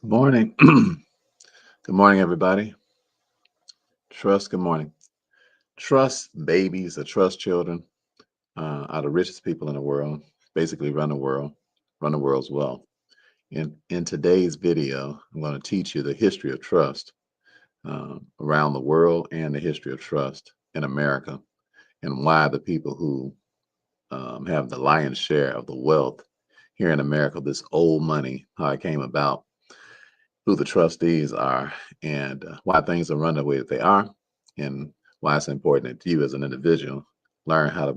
Good morning. Good morning, everybody. Trust, good morning. Trust babies or trust children are the richest people in the world, basically run the world's wealth. In today's video, I'm going to teach you the history of trust around the world and the history of trust in America and why the people who have the lion's share of the wealth here in America, this old money, how it came about, who the trustees are, and why things are run the way that they are, and why it's important that you as an individual learn how to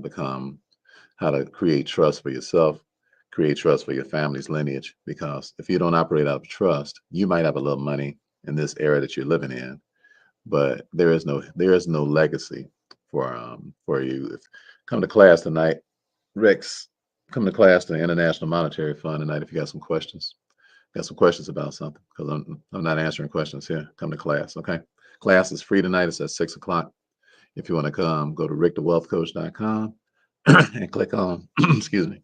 create trust for yourself, create trust for your family's lineage. Because if you don't operate out of trust, you might have a little money in this era that you're living in, but there is no legacy for you. Come to class tonight, Rex. Come to class to the International Monetary Fund tonight if you got some questions. Got some questions about something because I'm not answering questions here. Come to class, okay? Class is free tonight. It's at 6 o'clock. If you want to come, go to rickthewealthcoach.com and click on, excuse me,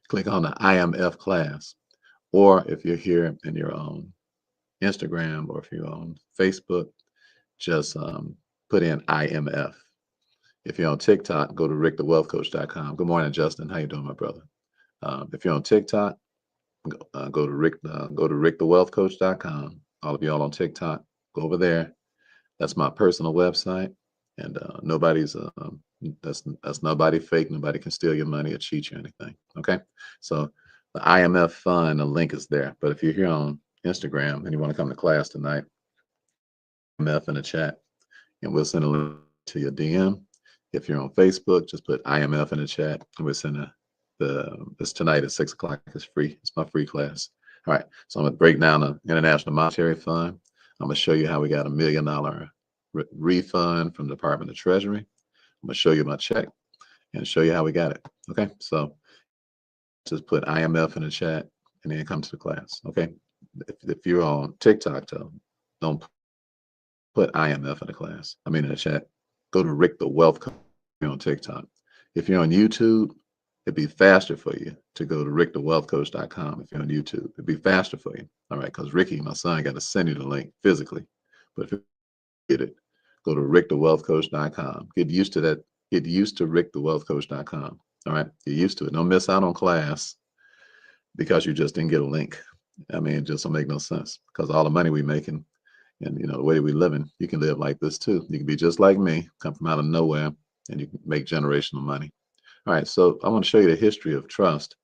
click on the IMF class. Or if you're here and you're on Instagram or if you're on Facebook, just put in IMF. If you're on TikTok, go to rickthewealthcoach.com. Good morning, Justin. How you doing, my brother? If you're on TikTok, go to rickthewealthcoach.com. All of y'all on TikTok, go over there. That's my personal website, and that's nobody fake. Nobody can steal your money or cheat you or anything. Okay, so the IMF fund, the link is there. But if you're here on Instagram and you want to come to class tonight, IMF in the chat, and we'll send a link to your DM. If you're on Facebook, just put IMF in the chat, and we'll send this tonight at 6 o'clock. It's free. It's my free class. All right. So I'm gonna break down the International Monetary Fund. I'm gonna show you how we got $1 million refund from the Department of Treasury. I'm gonna show you my check and show you how we got it. Okay. So just put IMF in the chat and then come to the class. Okay. If you're on TikTok, though, don't put IMF in the class. I mean in the chat. Go to Rick the Wealth Coach on TikTok. If you're on YouTube, it'd be faster for you to go to rickthewealthcoach.com if you're on YouTube. It'd be faster for you. All right, because Ricky, my son, got to send you the link physically. But if you get it, go to rickthewealthcoach.com. Get used to that. Get used to rickthewealthcoach.com. All right, get used to it. Don't miss out on class because you just didn't get a link. I mean, it just don't make no sense because all the money we making and the way we living, you can live like this too. You can be just like me, come from out of nowhere, and you can make generational money. All right, so I want to show you the history of trust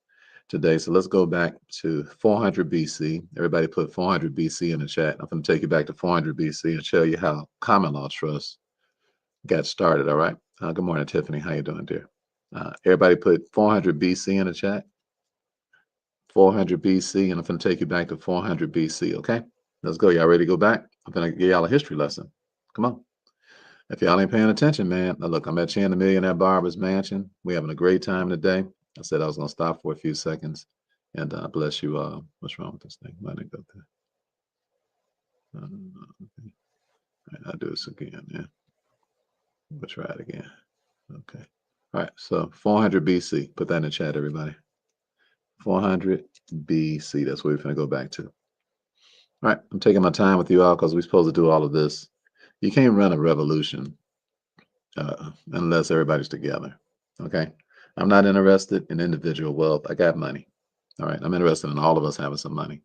today. So let's go back to 400 BC. Everybody put 400 BC in the chat. I'm going to take you back to 400 BC and show you how common law trust got started. All right. Good morning, Tiffany. How you doing, dear? Everybody put 400 BC in the chat. 400 BC, and I'm going to take you back to 400 BC. Okay, let's go. Y'all ready to go back? I'm going to give y'all a history lesson. Come on. If y'all ain't paying attention, man. Now look, I'm at Chan the Millionaire Barber's Mansion. We're having a great time today. I said I was gonna stop for a few seconds, and bless you. What's wrong with this thing? Why didn't it go through? Okay. All right, I'll do this again. Yeah, we'll try it again. Okay. All right. So 400 BC. Put that in the chat, everybody. 400 BC. That's where we're gonna go back to. All right. I'm taking my time with you all because we're supposed to do all of this. You can't run a revolution unless everybody's together. Okay. I'm not interested in individual wealth. I got money. All right. I'm interested in all of us having some money.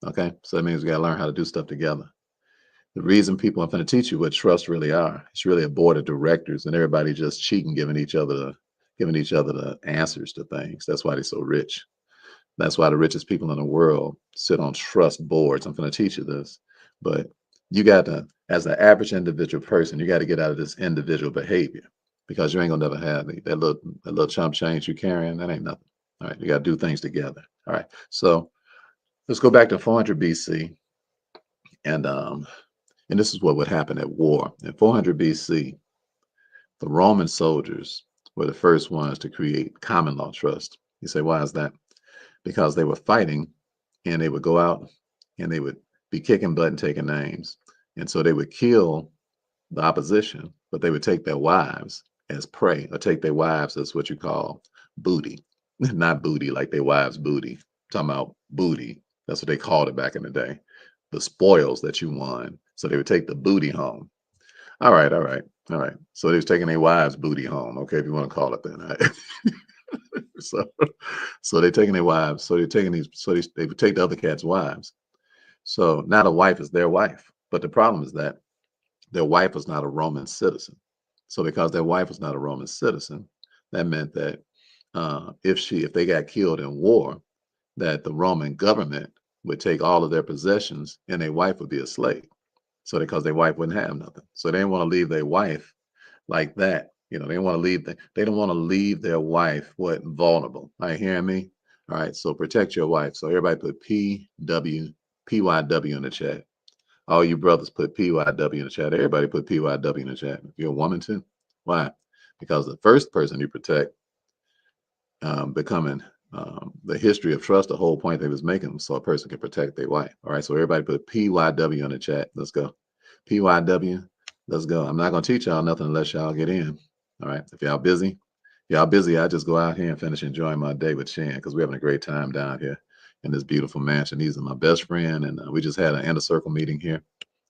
Okay. So that means we got to learn how to do stuff together. The reason people, I'm going to teach you what trust really are. It's really a board of directors and everybody just cheating, giving each other the answers to things. That's why they're so rich. That's why the richest people in the world sit on trust boards. I'm going to teach you this, but you got to, as an average individual person, you got to get out of this individual behavior because you ain't gonna never have that little chump change you carrying. That ain't nothing. All right, you got to do things together. All right, so let's go back to 400 BC, and this is what would happen at war in 400 BC. The Roman soldiers were the first ones to create common law trust. You say, why is that? Because they were fighting and they would go out and they would be kicking butt and taking names. And so they would kill the opposition, but they would take their wives as prey or take their wives as what you call booty. Not booty like their wives' booty. I'm talking about booty. That's what they called it back in the day. the spoils that you won. So they would take the booty home. All right, all right, all right. So they was taking their wives' booty home. Okay, if you want to call it that. All right? so, so they're taking their wives. So they're taking these. So they would take the other cat's wives. So now the wife is their wife. But the problem is that their wife was not a Roman citizen. So because their wife was not a Roman citizen, that meant that if they got killed in war, that the Roman government would take all of their possessions and their wife would be a slave. So because their wife wouldn't have nothing. So they didn't want to leave their wife like that. They want to leave they don't want to leave their wife vulnerable. Are you hearing me? All right. So protect your wife. So everybody put PYW in the chat. All you brothers put PYW in the chat. Everybody put PYW in the chat. If you're a woman too. Why? Because the first person you protect becoming the history of trust, the whole point they was making, so a person can protect their wife. All right, so everybody put PYW in the chat. Let's go. PYW, let's go. I'm not going to teach y'all nothing unless y'all get in. All right, if y'all busy, I just go out here and finish enjoying my day with Shan because we're having a great time down here in this beautiful mansion. These are my best friend, and we just had an inner circle meeting here,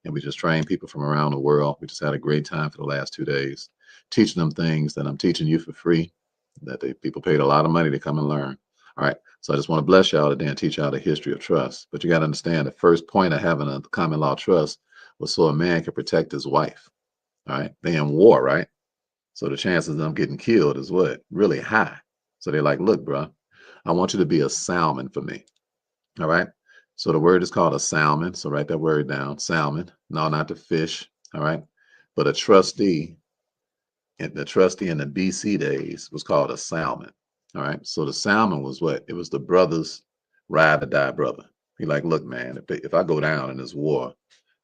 and we just trained people from around the world. We just had a great time for the last 2 days, teaching them things that I'm teaching you for free, that people paid a lot of money to come and learn. All right. So I just want to bless y'all today and teach y'all the history of trust. But you got to understand the first point of having a common law trust was so a man could protect his wife. All right. They in war, right? So the chances of them getting killed is what? Really high. So they're like, look, bro, I want you to be a salmon for me. All right. So the word is called a salmon. So write that word down. Salmon. No, not the fish. All right. But a trustee, and the trustee in the BC days was called a salmon. All right. So the salmon was what? It was the brother's ride or die brother. He like, look, man, if I go down in this war,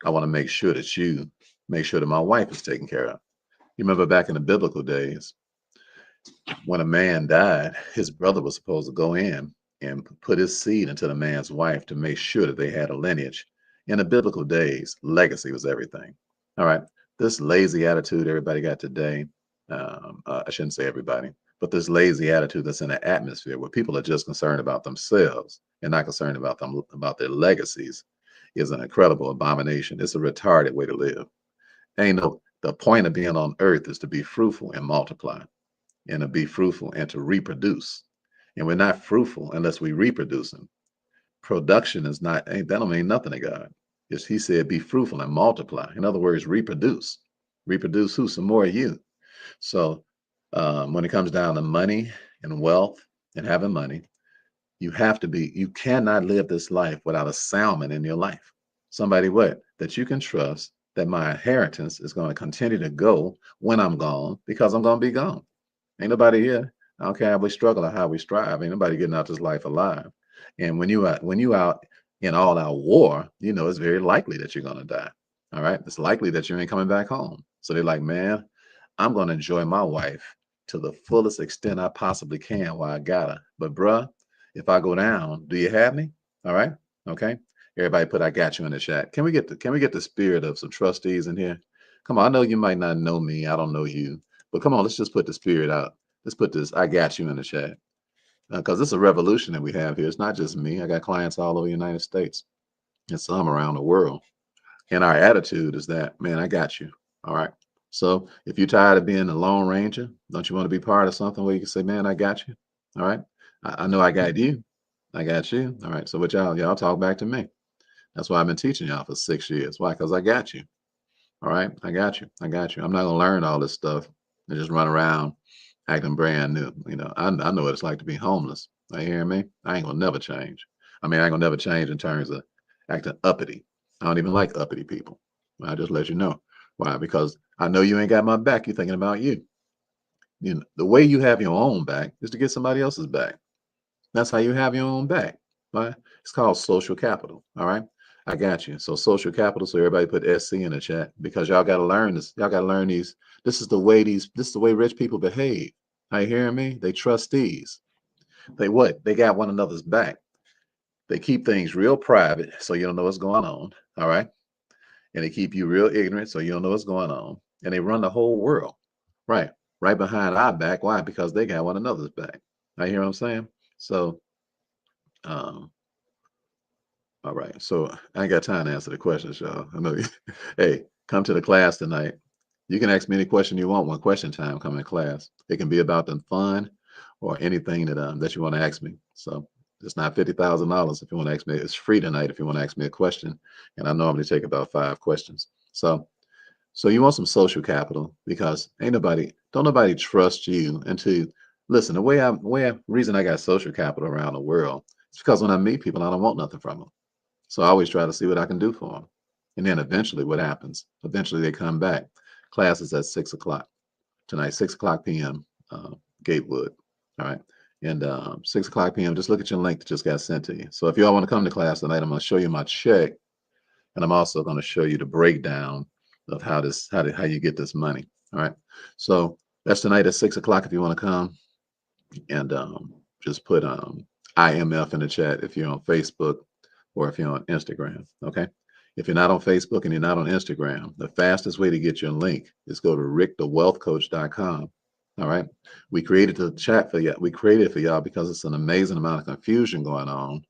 I want to make sure that you make sure that my wife is taken care of. You remember back in the biblical days, when a man died, his brother was supposed to go in and put his seed into the man's wife to make sure that they had a lineage. In the biblical days, legacy was everything. All right. This lazy attitude everybody got today, I shouldn't say everybody, but this lazy attitude that's in the atmosphere where people are just concerned about themselves and not concerned about their legacies is an incredible abomination. It's a retarded way to live. Ain't no The point of being on earth is to be fruitful and multiply, and to be fruitful and to reproduce. And we're not fruitful unless we reproduce them. Production is not, that don't mean nothing to God. Yes, he said, be fruitful and multiply. In other words, reproduce. Reproduce who? Some more of you. So when it comes down to money and wealth and having money, you cannot live this life without a salmon in your life. Somebody that you can trust that my inheritance is going to continue to go when I'm gone because I'm going to be gone. Ain't nobody here. I don't care how we struggle or how we strive. Ain't nobody getting out this life alive. And when you out in all out war, it's very likely that you're gonna die. All right. It's likely that you ain't coming back home. So they're like, man, I'm gonna enjoy my wife to the fullest extent I possibly can while I got her. But bruh, if I go down, do you have me? All right. Okay. Everybody put I got you in the chat. Can we get the spirit of some trustees in here? Come on, I know you might not know me. I don't know you. But come on, let's just put the spirit out. Let's put this I got you in the chat. Because this is a revolution that we have here. It's not just me. I got clients all over the United States and some around the world. And our attitude is that, man, I got you. All right. So if you're tired of being the Lone Ranger, don't you want to be part of something where you can say, man, I got you? All right. I know I got you. I got you. All right. So what y'all talk back to me. That's why I've been teaching y'all for 6 years. Why? Because I got you. All right. I got you. I got you. I'm not going to learn all this stuff and just run around acting brand new. I know what it's like to be homeless. You hear me? I ain't going to never change. I mean, I ain't going to never change in terms of acting uppity. I don't even like uppity people. I just let you know. Why? Because I know you ain't got my back. You're thinking about you. The way you have your own back is to get somebody else's back. That's how you have your own back. Right? It's called social capital. All right. I got you. So social capital. So everybody put SC in the chat because y'all got to learn this. Y'all got to learn these. This is the way rich people behave. Are you hearing me? They trustees. They got one another's back. They keep things real private so you don't know what's going on. All right. And they keep you real ignorant so you don't know what's going on. And they run the whole world. Right. Right behind our back. Why? Because they got one another's back. I hear what I'm saying? So um All right. So I ain't got time to answer the questions, y'all. I know. Hey, come to the class tonight. You can ask me any question you want when question time come in class. It can be about the fun or anything that you want to ask me. So it's not $50,000 if you want to ask me. It's free tonight if you want to ask me a question. And I normally take about 5 questions. So you want some social capital because don't nobody trust you until listen, reason I got social capital around the world is because when I meet people, I don't want nothing from them. So I always try to see what I can do for them. And then eventually what happens? Eventually they come back. Class is at 6 o'clock tonight, 6 o'clock p.m. Gatewood. All right. And 6 o'clock p.m. Just look at your link that just got sent to you. So if you all want to come to class tonight, I'm going to show you my check, and I'm also going to show you the breakdown of how you get this money. All right. So that's tonight at 6 o'clock if you want to come, and just put IMF in the chat if you're on Facebook or if you're on Instagram. Okay. If you're not on Facebook and you're not on Instagram, the fastest way to get your link is go to rickthewealthcoach.com. All right. We created the chat for you. We created it for y'all because it's an amazing amount of confusion going on.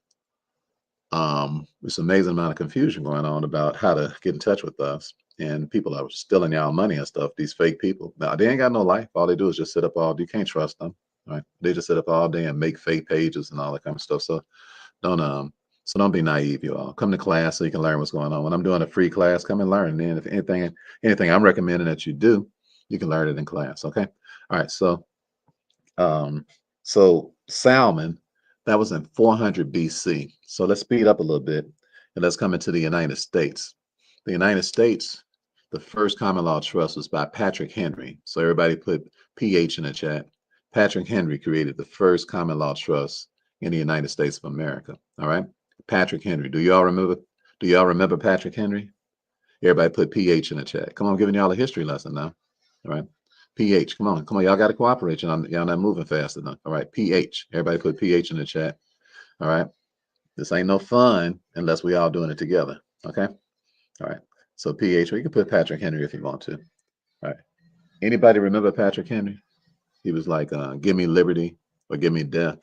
It's an amazing amount of confusion going on about how to get in touch with us. And people are stealing y'all money and stuff. These fake people. Now they ain't got no life. All they do is just sit up all day. You can't trust them. Right. They just sit up all day and make fake pages and all that kind of stuff. Don't don't be naive, you all. Come to class so you can learn what's going on. When I'm doing a free class, come and learn. And then if anything I'm recommending that you do, you can learn it in class. Okay. All right. Um, so salmon, that was in 400 BC. So let's speed up a little bit and let's come into the United States. The United States, the first common law trust was by Patrick Henry. So everybody put PH in the chat. Patrick Henry created the first common law trust in the United States of America. All right. Patrick Henry. Do y'all remember Patrick Henry? Everybody put PH in the chat. Come on, I'm giving y'all a history lesson now. All right. PH. Come on. Y'all got to cooperate. Y'all not moving fast enough. All right. PH. Everybody put PH in the chat. All right. This ain't no fun unless we all doing it together. Okay. All right. So PH, or you can put Patrick Henry if you want to. All right. Anybody remember Patrick Henry? He was like, give me liberty or give me death.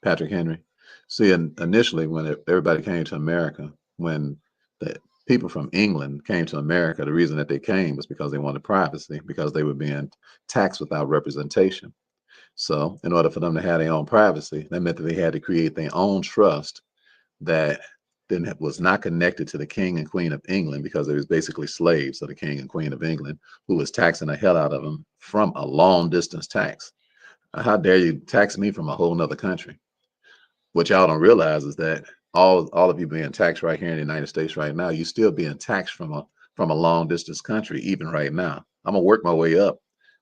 Patrick Henry. See, initially, when everybody came to America, when the people from England came to America, the reason that they came was because they wanted privacy, because they were being taxed without representation. So, in order for them to have their own privacy, that meant that they had to create their own trust that was not connected to the king and queen of England, because they was basically slaves of the king and queen of England, who was taxing the hell out of them from a long distance tax. How dare you tax me from a whole nother country? What y'all don't realize is that all of you being taxed right here in the United States right now, you still being taxed from a long distance country, even right now. I'm gonna work my way up,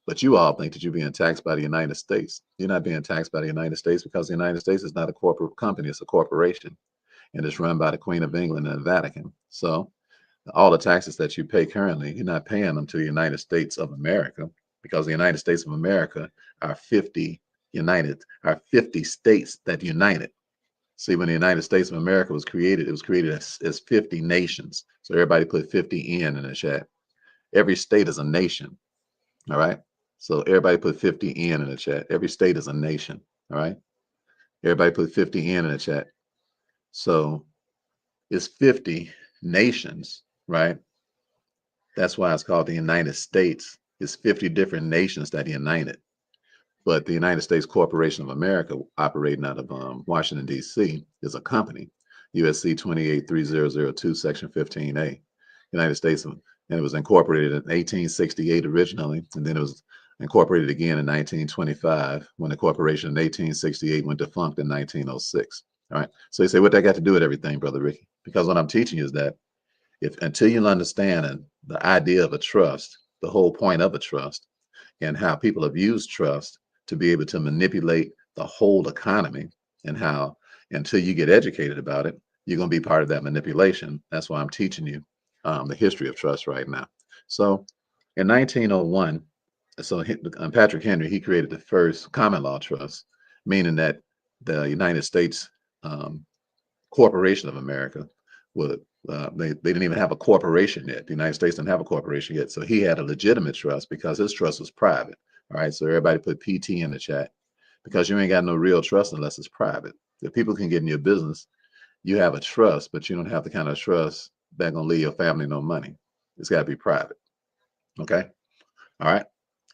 but you all think that you're being taxed by the United States. You're not being taxed by the United States because the United States is not a corporate company, it's a corporation, and it's run by the Queen of England and the Vatican. So all the taxes that you pay currently, you're not paying them to the United States of America, because the United States of America are 50 states that united. See, when the United States of America was created, it was created as 50 nations. So everybody put 50 in the chat. Every state is a nation. All right. So everybody put 50 in the chat. Every state is a nation. All right. Everybody put 50 in the chat. So it's 50 nations, right? That's why it's called the United States. It's 50 different nations that united. But the United States Corporation of America, operating out of Washington, D.C., is a company, USC 283002, Section 15A. United States, and it was incorporated in 1868 originally, and then it was incorporated again in 1925, when the corporation in 1868 went defunct in 1906. All right. So you say, what that got to do with everything, Brother Ricky? Because what I'm teaching you is that until you understand the idea of a trust, the whole point of a trust, and how people have used trust to be able to manipulate the whole economy, and how until you get educated about it, you're going to be part of that manipulation. That's why I'm teaching you the history of trust right now. So in 1901, Patrick Henry, he created the first common law trust, meaning that the United States Corporation of America would they didn't even have a corporation yet. The United States didn't have a corporation yet. So he had a legitimate trust because his trust was private. All right. So everybody put PT in the chat, because you ain't got no real trust unless it's private. If people can get in your business, you have a trust, but you don't have the kind of trust that's gonna leave your family no money. It's got to be private. Okay. All right.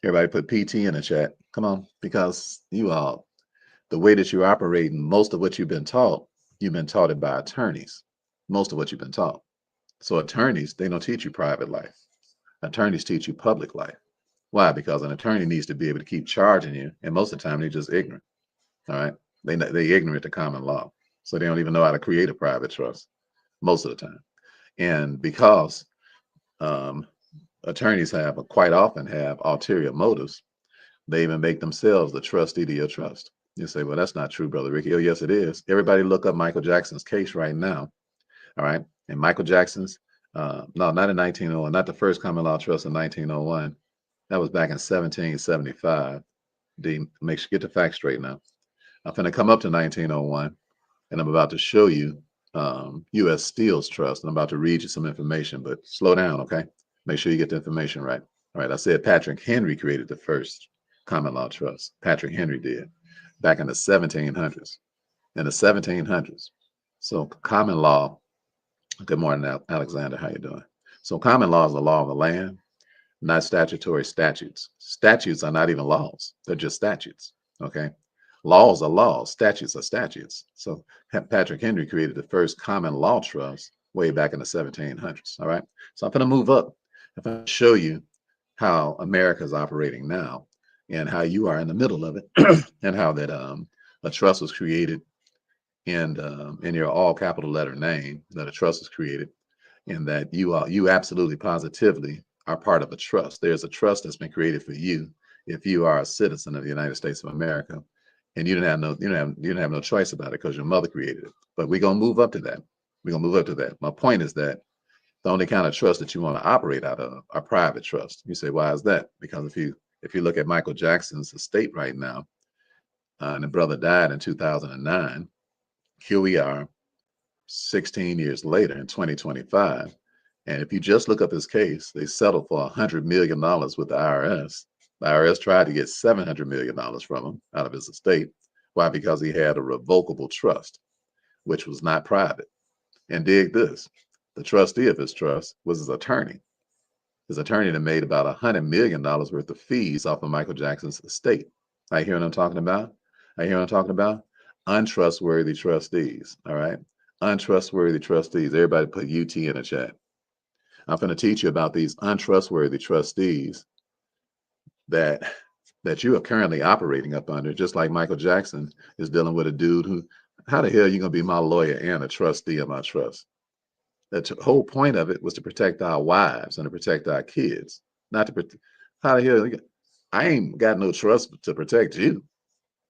Everybody put PT in the chat. Come on, because you all, the way that you're operating, most of what you've been taught it by attorneys. Most of what you've been taught. So attorneys, they don't teach you private life. Attorneys teach you public life. Why? Because an attorney needs to be able to keep charging you, and most of the time they're just ignorant. All right, they ignorant to common law, so they don't even know how to create a private trust most of the time. And because um, attorneys have quite often have ulterior motives, they even make themselves the trustee to your trust. You say, well, that's not true, Brother Ricky. Oh, yes, it is. Everybody look up Michael Jackson's case right now. All right. And Michael Jackson's, no, not in 1901, not the first common law trust in 1901. That was back in 1775. D, make sure get the facts straight now. I'm going to come up to 1901, and I'm about to show you U.S. Steel's trust. And I'm about to read you some information, but slow down, okay? Make sure you get the information right. All right, I said Patrick Henry created the first common law trust. Patrick Henry did back in the 1700s. In the 1700s. So common law. Good morning, Alexander. How you doing? So common law is the law of the land, not statutory statutes. Statutes are not even laws. They're just statutes. Okay. Laws are laws. Statutes are statutes. So Patrick Henry created the first common law trust way back in the 1700s. All right. So I'm going to move up. I'm going to show you how America is operating now and how you are in the middle of it and how that a trust was created and in your all capital letter name that a trust was created and that you absolutely positively are part of a trust. There's a trust that's been created for you if you are a citizen of the United States of America, and you didn't have no choice about it because your mother created it. But we're gonna move up to that. We're gonna move up to that. My point is that the only kind of trust that you want to operate out of are private trust. You say, why is that? Because if you look at Michael Jackson's estate right now, and the brother died in 2009. Here we are 16 years later in 2025. And if you just look up his case, they settled for $100 million with the IRS. The IRS tried to get $700 million from him out of his estate. Why? Because he had a revocable trust, which was not private. And dig this, the trustee of his trust was his attorney. His attorney that made about $100 million worth of fees off of Michael Jackson's estate. I hear what I'm talking about? I hear what I'm talking about? Untrustworthy trustees, all right? Untrustworthy trustees. Everybody put UT in the chat. I'm going to teach you about these untrustworthy trustees that you are currently operating up under, just like Michael Jackson is dealing with a dude who, how the hell are you going to be my lawyer and a trustee of my trust? The whole point of it was to protect our wives and to protect our kids, not to protect. How the hell? I ain't got no trust to protect you.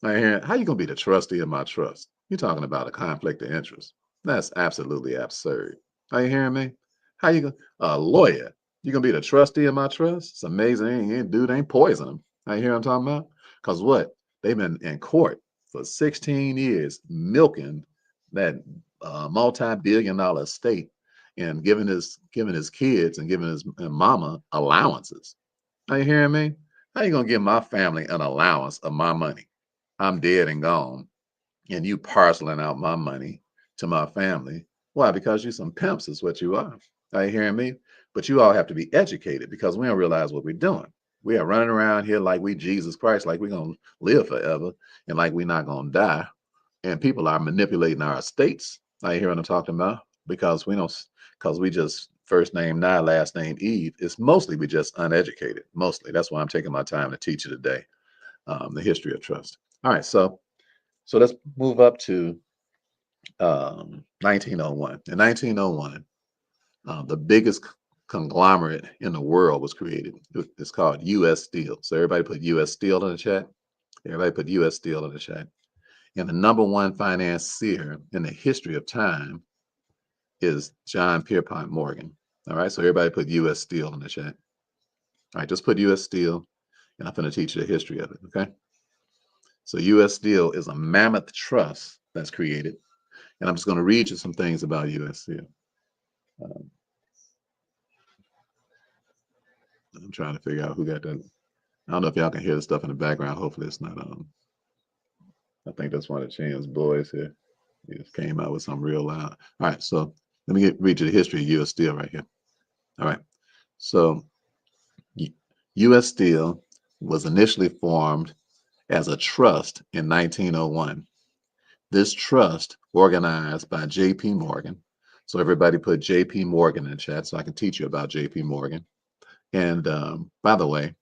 How you gonna be the trustee of my trust? You're talking about a conflict of interest. That's absolutely absurd. Are you hearing me? How you gonna a lawyer? You gonna be the trustee of my trust? It's amazing. Dude ain't poison them. I hear what I'm talking about? Because what? They've been in court for 16 years milking that multi-billion-dollar estate and giving his kids and giving his mama allowances. Are you hearing me? How you gonna give my family an allowance of my money? I'm dead and gone, and you parceling out my money to my family. Why? Because you some pimps is what you are. Are you hearing me? But you all have to be educated because we don't realize what we're doing. We are running around here like we Jesus Christ, like we're gonna live forever and like we're not gonna die. And people are manipulating our estates. Are you hear what I'm talking about? Because we don't, because we just first name Nye, last name Eve. It's mostly we just uneducated. Mostly. That's why I'm taking my time to teach you today the history of trust. All right, so let's move up to 1901. In 1901, the biggest conglomerate in the world was created. It's called U.S. Steel. So everybody put U.S. Steel in the chat. Everybody put U.S. Steel in the chat. And the number one financier in the history of time is John Pierpont Morgan. All right, so everybody put U.S. Steel in the chat. All right, just put U.S. Steel, and I'm going to teach you the history of it, okay? So U.S. Steel is a mammoth trust that's created. And I'm just going to read you some things about U.S. Steel. I'm trying to figure out who got that. I don't know if y'all can hear the stuff in the background. Hopefully it's not I think that's one of Chan's boys here. It just came out with something real loud. All right, so let me read you the history of U.S. Steel right here. All right, so U- U.S. Steel was initially formed as a trust in 1901. This trust organized by J.P. Morgan. So everybody put J.P. Morgan in the chat so I can teach you about J.P. Morgan. And by the way,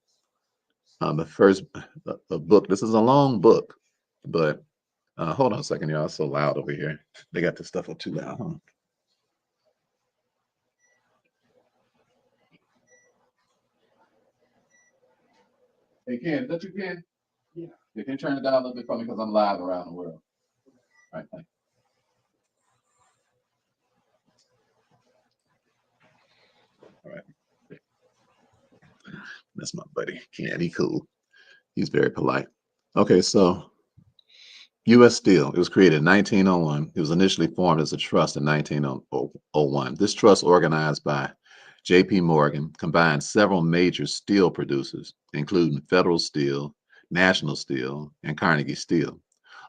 the first the book, this is a long book, but hold on a second, y'all. It's so loud over here. They got this stuff up too loud, huh? Hey, Ken, that you can? Yeah. You can turn it down a little bit for me because I'm live around the world. All right, thank you. All right. That's my buddy, Ken. He cool. He's very polite. Okay, so U.S. Steel, it was created in 1901. It was initially formed as a trust in 1901. This trust, organized by J.P. Morgan, combined several major steel producers, including Federal Steel, National Steel, and Carnegie Steel,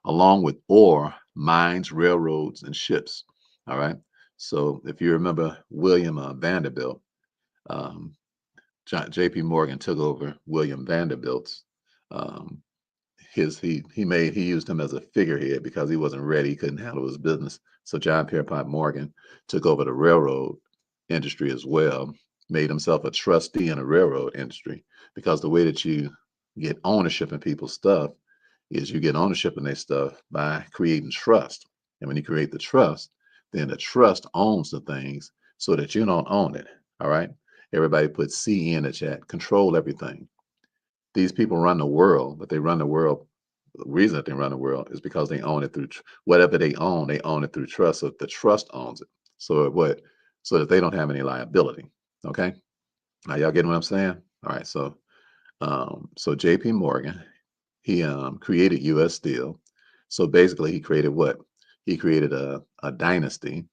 along with ore, mines, railroads, and ships. All right. So if you remember William Vanderbilt, um, J.P. Morgan took over William Vanderbilt's um, he used him as a figurehead because he wasn't ready, he couldn't handle his business. So John Pierpont Morgan took over the railroad industry as well, made himself a trustee in the railroad industry, because the way that you get ownership in people's stuff is you get ownership in their stuff by creating trust. And when you create the trust, then the trust owns the things so that you don't own it. All right. Everybody put CE in the chat, control everything. These people run the world, but they run the world. The reason that they run the world is because they own it through whatever they own it through trust. So the trust owns it. So what? So that they don't have any liability. Okay. Now y'all getting what I'm saying? All right. So J.P. Morgan, he created U.S. Steel. So basically, he created what? He created a dynasty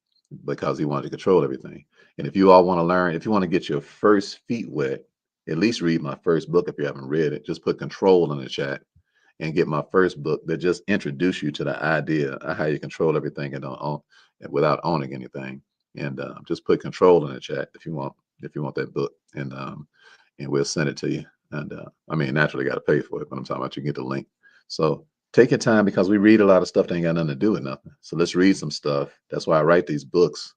because he wanted to control everything. And if you all want to learn, if you want to get your first feet wet, at least read my first book if you haven't read it. Just put control in the chat and get my first book that just introduce you to the idea of how you control everything and don't own without owning anything. And just put control in the chat if you want that book, and we'll send it to you. And I mean, naturally, got to pay for it, but I'm talking about you get the link. So take your time because we read a lot of stuff that ain't got nothing to do with nothing. So let's read some stuff. That's why I write these books,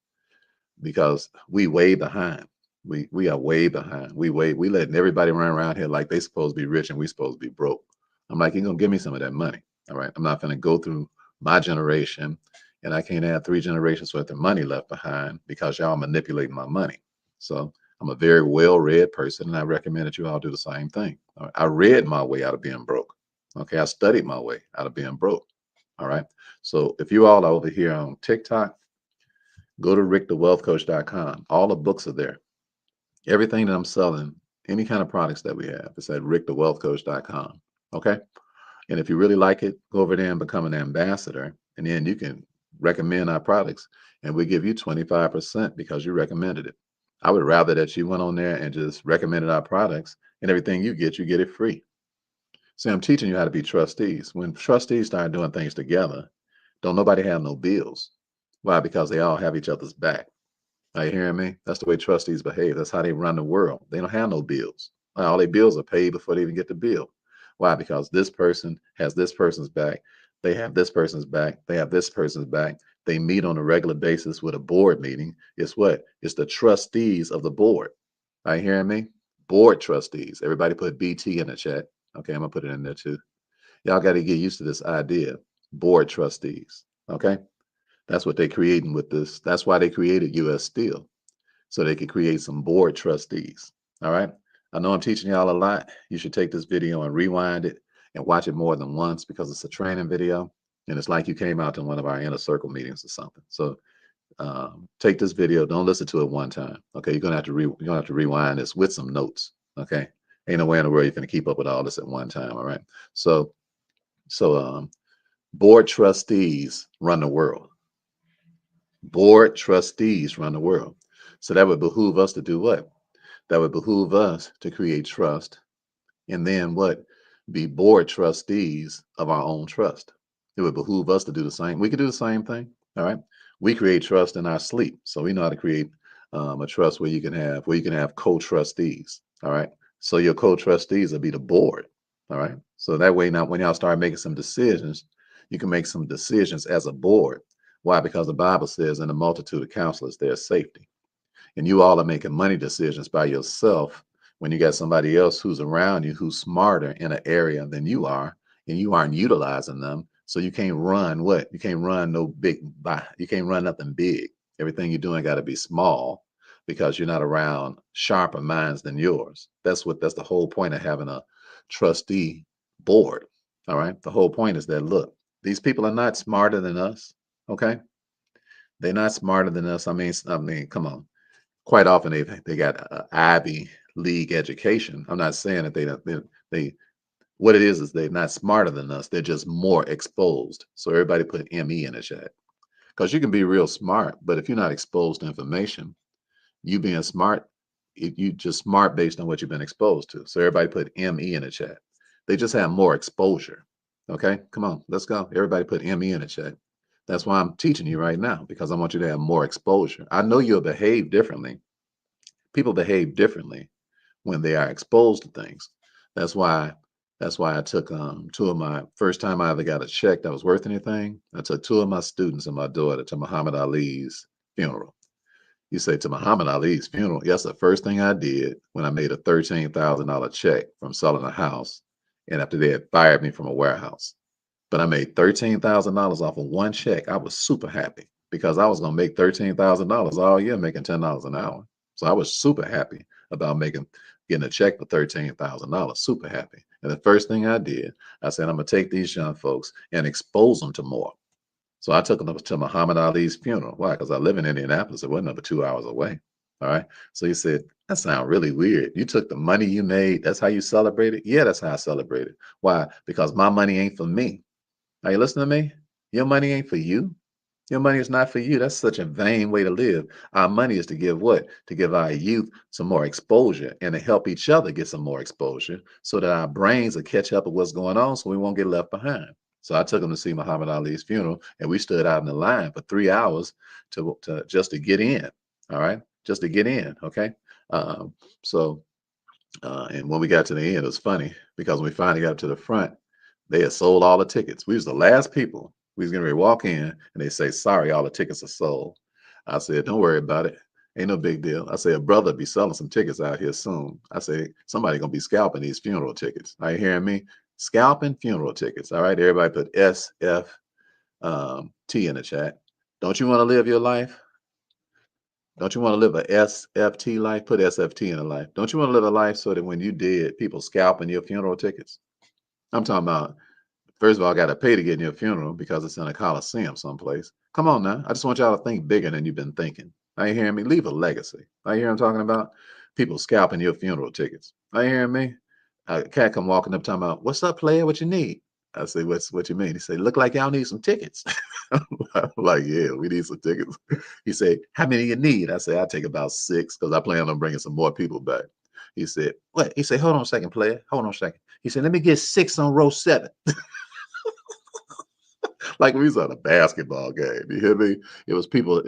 because we way behind. We are way behind. We letting everybody run around here like they supposed to be rich and we supposed to be broke. I'm like, you're gonna give me some of that money. All right. I'm not gonna go through my generation and I can't have 3 generations worth of money left behind because y'all manipulating my money. So I'm a very well-read person, and I recommend that you all do the same thing. All right? I read my way out of being broke. Okay, I studied my way out of being broke. All right. So if you all are over here on TikTok, go to rickthewealthcoach.com. All the books are there. Everything that I'm selling, any kind of products that we have, it's at rickthewealthcoach.com. Okay. And if you really like it, go over there and become an ambassador. And then you can recommend our products and we give you 25% because you recommended it. I would rather that you went on there and just recommended our products, and everything you get it free. See, I'm teaching you how to be trustees. When trustees start doing things together, don't nobody have no bills. Why? Because they all have each other's back. Are you hearing me? That's the way trustees behave. That's how they run the world. They don't have no bills. All their bills are paid before they even get the bill. Why? Because this person has this person's back. They have this person's back. They have this person's back. They meet on a regular basis with a board meeting. It's what? It's the trustees of the board. Are you hearing me? Board trustees. Everybody put BT in the chat. Okay, I'm gonna put it in there too. Y'all got to get used to this idea. Board trustees. Okay. That's what they creating with this. That's why they created US Steel, so they could create some board trustees. All right. I know I'm teaching y'all a lot. You should take this video and rewind it and watch it more than once because it's a training video. And it's like you came out to one of our inner circle meetings or something. So take this video. Don't listen to it one time. Okay. You're gonna have to rewind this with some notes. Okay. Ain't no way in the world you're gonna keep up with all this at one time. All right. So board trustees run the world. Board trustees run the world. So that would behoove us to do what? That would behoove us to create trust and then what? Be board trustees of our own trust. It would behoove us to do the same. We could do the same thing. All right. We create trust in our sleep. So we know how to create a trust where you can have co-trustees. All right. So your co-trustees will be the board. All right. So that way now when y'all start making some decisions, you can make some decisions as a board. Why? Because the Bible says in a multitude of counselors, there's safety. And you all are making money decisions by yourself when you got somebody else who's around you who's smarter in an area than you are, and you aren't utilizing them. So you can't run what? You can't run no big buy. You can't run nothing big. Everything you're doing got to be small because you're not around sharper minds than yours. That's the whole point of having a trustee board. All right. The whole point is that look, these people are not smarter than us. Okay. They're not smarter than us. I mean, come on. Quite often they got a Ivy League education. I'm not saying that they what it is they're not smarter than us. They're just more exposed. So everybody put ME in the chat because you can be real smart, but if you're not exposed to information, you being smart, you just smart based on what you've been exposed to. So everybody put ME in the chat. They just have more exposure. Okay, come on, let's go. Everybody put ME in the chat. That's why I'm teaching you right now because I want you to have more exposure. I know you'll behave differently. People behave differently when they are exposed to things. That's why that's why I took two of my first time I ever got a check that was worth anything. I took two of my students and my daughter to Muhammad Ali's funeral. You say to Muhammad Ali's funeral? Yes, the first thing I did when I made a $13,000 check from selling a house, and after they had fired me from a warehouse. But I made $13,000 off of one check. I was super happy because I was going to make $13,000 all year, making $10 an hour. So I was super happy about getting a check for $13,000. Super happy. And the first thing I did, I said, I'm going to take these young folks and expose them to more. So I took them to Muhammad Ali's funeral. Why? Because I live in Indianapolis. It wasn't over 2 hours away. All right. So he said, that sounds really weird. You took the money you made. That's how you celebrated? Yeah, that's how I celebrated. Why? Because my money ain't for me. Are you listening to me? Your money ain't for you. Your money is not for you. That's such a vain way to live. Our money is to give what? To give our youth some more exposure and to help each other get some more exposure so that our brains will catch up with what's going on so we won't get left behind. So I took them to see Muhammad Ali's funeral and we stood out in the line for 3 hours to just to get in. All right. Just to get in. Okay. Um, so and when we got to the end, it was funny because when we finally got to the front, they had sold all the tickets. We was the last people. We was gonna walk in and they say, sorry, all the tickets are sold. I said, don't worry about it. Ain't no big deal. I say, a brother be selling some tickets out here soon. I say, somebody gonna be scalping these funeral tickets. Are you hearing me? Scalping funeral tickets. All right, everybody put SFT in the chat. Don't you want to live your life? Don't you want to live a SFT life? Put SFT in a life. Don't you want to live a life so that when you dead, people scalping your funeral tickets? I'm talking about, first of all, I got to pay to get in your funeral because it's in a coliseum someplace. Come on now. I just want y'all to think bigger than you've been thinking. Are you hearing me? Leave a legacy. Are you hearing what I'm talking about? People scalping your funeral tickets. Are you hearing me? A cat come walking up talking about, what's up, player? What you need? I say, what you mean? He said, look like y'all need some tickets. I'm like, yeah, we need some tickets. He said, how many you need? I said, I'll take about 6 because I plan on bringing some more people back. He said, what? He said, hold on a second, player. Hold on a second. He said, let me get 6 on row 7. Like we was at a basketball game. You hear me? It was people at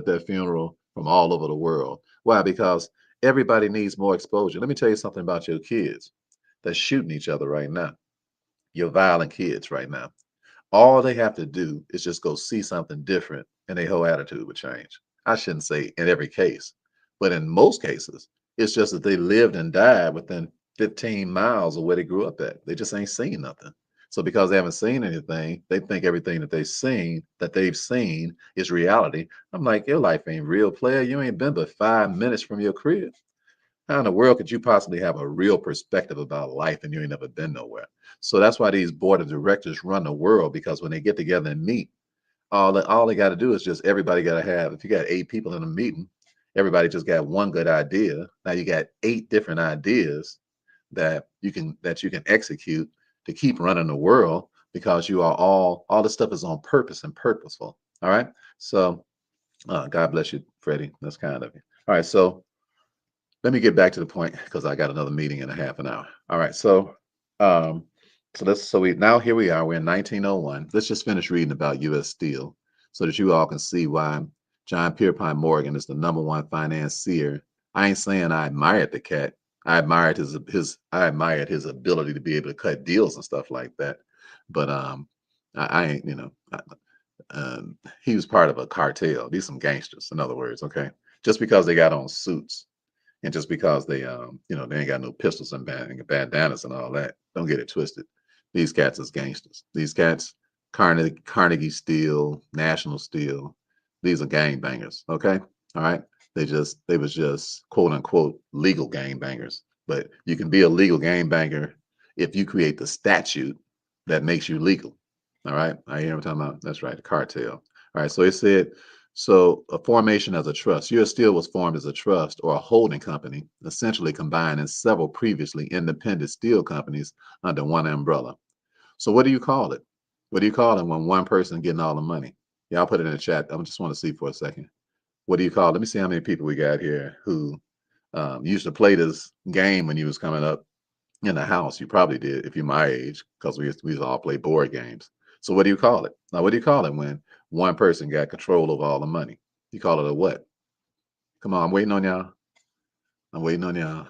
that funeral from all over the world. Why? Because everybody needs more exposure. Let me tell you something about your kids that's shooting each other right now. Your violent kids right now. All they have to do is just go see something different and their whole attitude would change. I shouldn't say in every case, but in most cases, it's just that they lived and died within 15 miles of where they grew up at. They just ain't seen nothing. So because they haven't seen anything, they think everything that they've seen is reality. I'm like, your life ain't real, player. You ain't been but 5 minutes from your crib. How in the world could you possibly have a real perspective about life and you ain't never been nowhere? So that's why these board of directors run the world because when they get together and meet, all they got to do is just everybody got to have. If you got 8 people in a meeting, everybody just got one good idea. Now you got 8 different ideas that you can execute to keep running the world because you are all this stuff is on purpose and purposeful. All right. So God bless you, Freddie. That's kind of you. All right. So let me get back to the point because I got another meeting in a half an hour. All right. So um, So we now here we are. We're in 1901. Let's just finish reading about U.S. Steel so that you all can see why John Pierpont Morgan is the #1 financier. I ain't saying I admired the cat. I admired his ability to be able to cut deals and stuff like that. But I ain't he was part of a cartel. These some gangsters, in other words. Okay, just because they got on suits and just because they they ain't got no pistols and bandanas and all that, don't get it twisted. These cats is gangsters. These cats, Carnegie Steel, National Steel, these are gangbangers. Okay, all right. They was just quote unquote legal gangbangers. But you can be a legal gangbanger if you create the statute that makes you legal. All right, I hear what I'm talking about. That's right, the cartel. All right, so it said so a formation as a trust. U.S. Steel was formed as a trust or a holding company, essentially combining several previously independent steel companies under one umbrella. So what do you call it? What do you call it when one person getting all the money? Yeah, I'll put it in the chat. I just want to see for a second. What do you call it? Let me see how many people we got here who used to play this game when you was coming up in the house. You probably did if you're my age, because we used to all play board games. So what do you call it? Now, what do you call it when one person got control of all the money? You call it a what? Come on, I'm waiting on y'all. I'm waiting on y'all.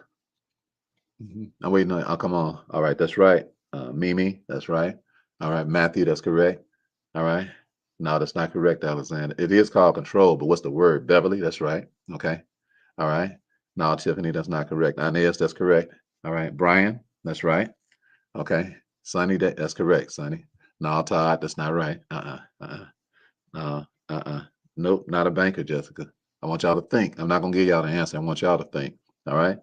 I'm waiting on. Oh, come on. All right, that's right. Mimi, that's right. All right, Matthew, that's correct. All right. No, that's not correct, Alexander. It is called control, but what's the word? Beverly, that's right. Okay. All right. No, Tiffany, that's not correct. Inez, that's correct. All right. Brian, that's right. Okay. Sonny, that's correct, Sonny. No, Todd, that's not right. No, Nope, not a banker, Jessica. I want y'all to think. I'm not gonna give y'all the answer. I want y'all to think. All right.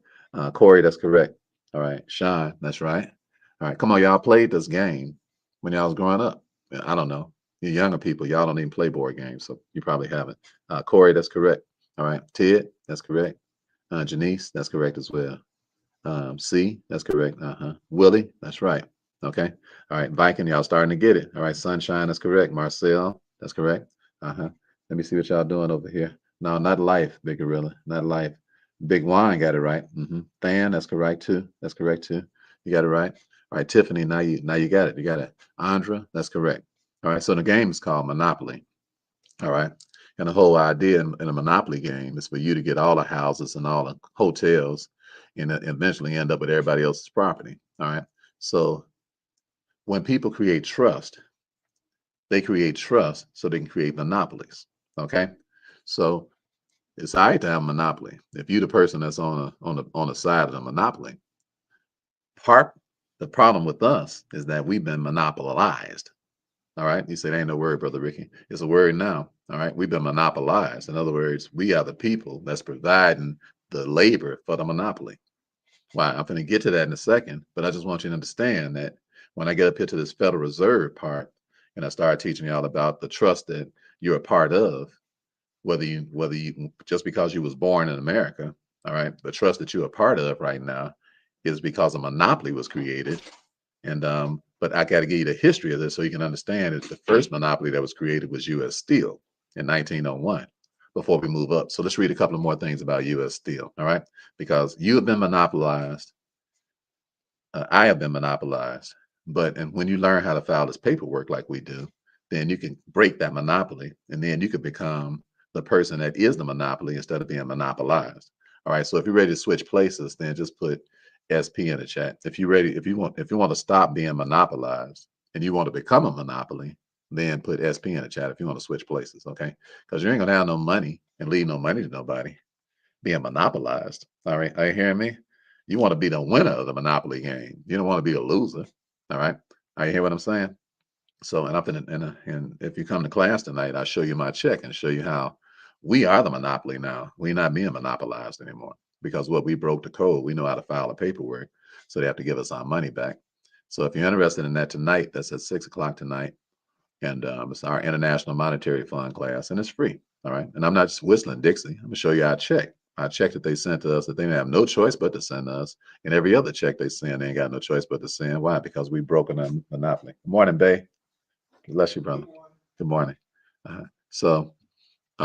Corey, that's correct. All right. Sean, that's right. All right. Come on, y'all played this game when y'all was growing up. I don't know. You younger people, y'all don't even play board games, so you probably haven't. Corey, that's correct. All right. Ted, that's correct. Janice, that's correct as well. C, that's correct. Willie, that's right. Okay. All right. Viking, y'all starting to get it. All right. Sunshine, that's correct. Marcel, that's correct. Uh-huh. Let me see what y'all doing over here. No, not life, Big Gorilla. Not life. Big Wine got it right. Than, that's correct too. That's correct too. You got it right. All right, Tiffany, now you got it. You got it. Andra, that's correct. All right. So the game is called Monopoly. All right. And the whole idea in a Monopoly game is for you to get all the houses and all the hotels and eventually end up with everybody else's property. All right. So when people create trust, they create trust so they can create monopolies. Okay. So it's all right to have a monopoly. If you're the person that's on the side of the monopoly, part the problem with us is that we've been monopolized. All right. You say that ain't no word, Brother Ricky. It's a word now. All right. We've been monopolized. In other words, we are the people that's providing the labor for the monopoly. Why? I'm going to get to that in a second, but I just want you to understand that when I get up here to this Federal Reserve part and I start teaching y'all about the trust that you're a part of, whether you just because you was born in America, all right, the trust that you're a part of right now is because a monopoly was created. And but I got to give you the history of this so you can understand that the first monopoly that was created was U.S. Steel in 1901 before we move up. So let's read a couple of more things about U.S. Steel, all right? Because you have been monopolized. I have been monopolized. But and when you learn how to file this paperwork like we do, then you can break that monopoly and then you can become the person that is the monopoly instead of being monopolized. All right. So if you're ready to switch places, then just put SP in the chat. If you're ready, if you want to stop being monopolized and you want to become a monopoly, then put SP in the chat if you want to switch places. Okay. Because you ain't gonna have no money and leave no money to nobody being monopolized. All right. Are you hearing me? You want to be the winner of the monopoly game. You don't want to be a loser. All right. Are you hear what I'm saying? So, and and if you come to class tonight, I'll show you my check and show you how we are the monopoly now. We're not being monopolized anymore because what we broke the code, we know how to file the paperwork. So they have to give us our money back. So if you're interested in that tonight, that's at 6 o'clock tonight. And it's our International Monetary Fund class, and it's free. All right. And I'm not just whistling Dixie. I'm gonna show you our check that they sent to us that they have no choice but to send us. And every other check they send, they ain't got no choice but to send. Why? Because we broken a monopoly. Good morning, Bay. Bless you, brother. Good morning. So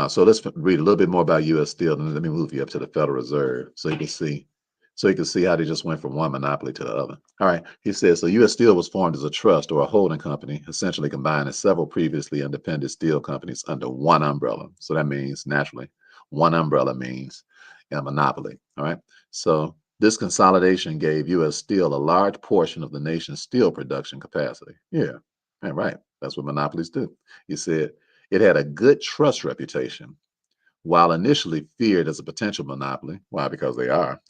so let's read a little bit more about U.S. Steel, and let me move you up to the Federal Reserve so you can see. So you can see how they just went from one monopoly to the other. All right. He says, so U.S. Steel was formed as a trust or a holding company, essentially combining several previously independent steel companies under one umbrella. So that means naturally, one umbrella means a monopoly. All right. So this consolidation gave U.S. Steel a large portion of the nation's steel production capacity. Yeah. Yeah, right. That's what monopolies do. He said it had a good trust reputation. While initially feared as a potential monopoly, why? Because they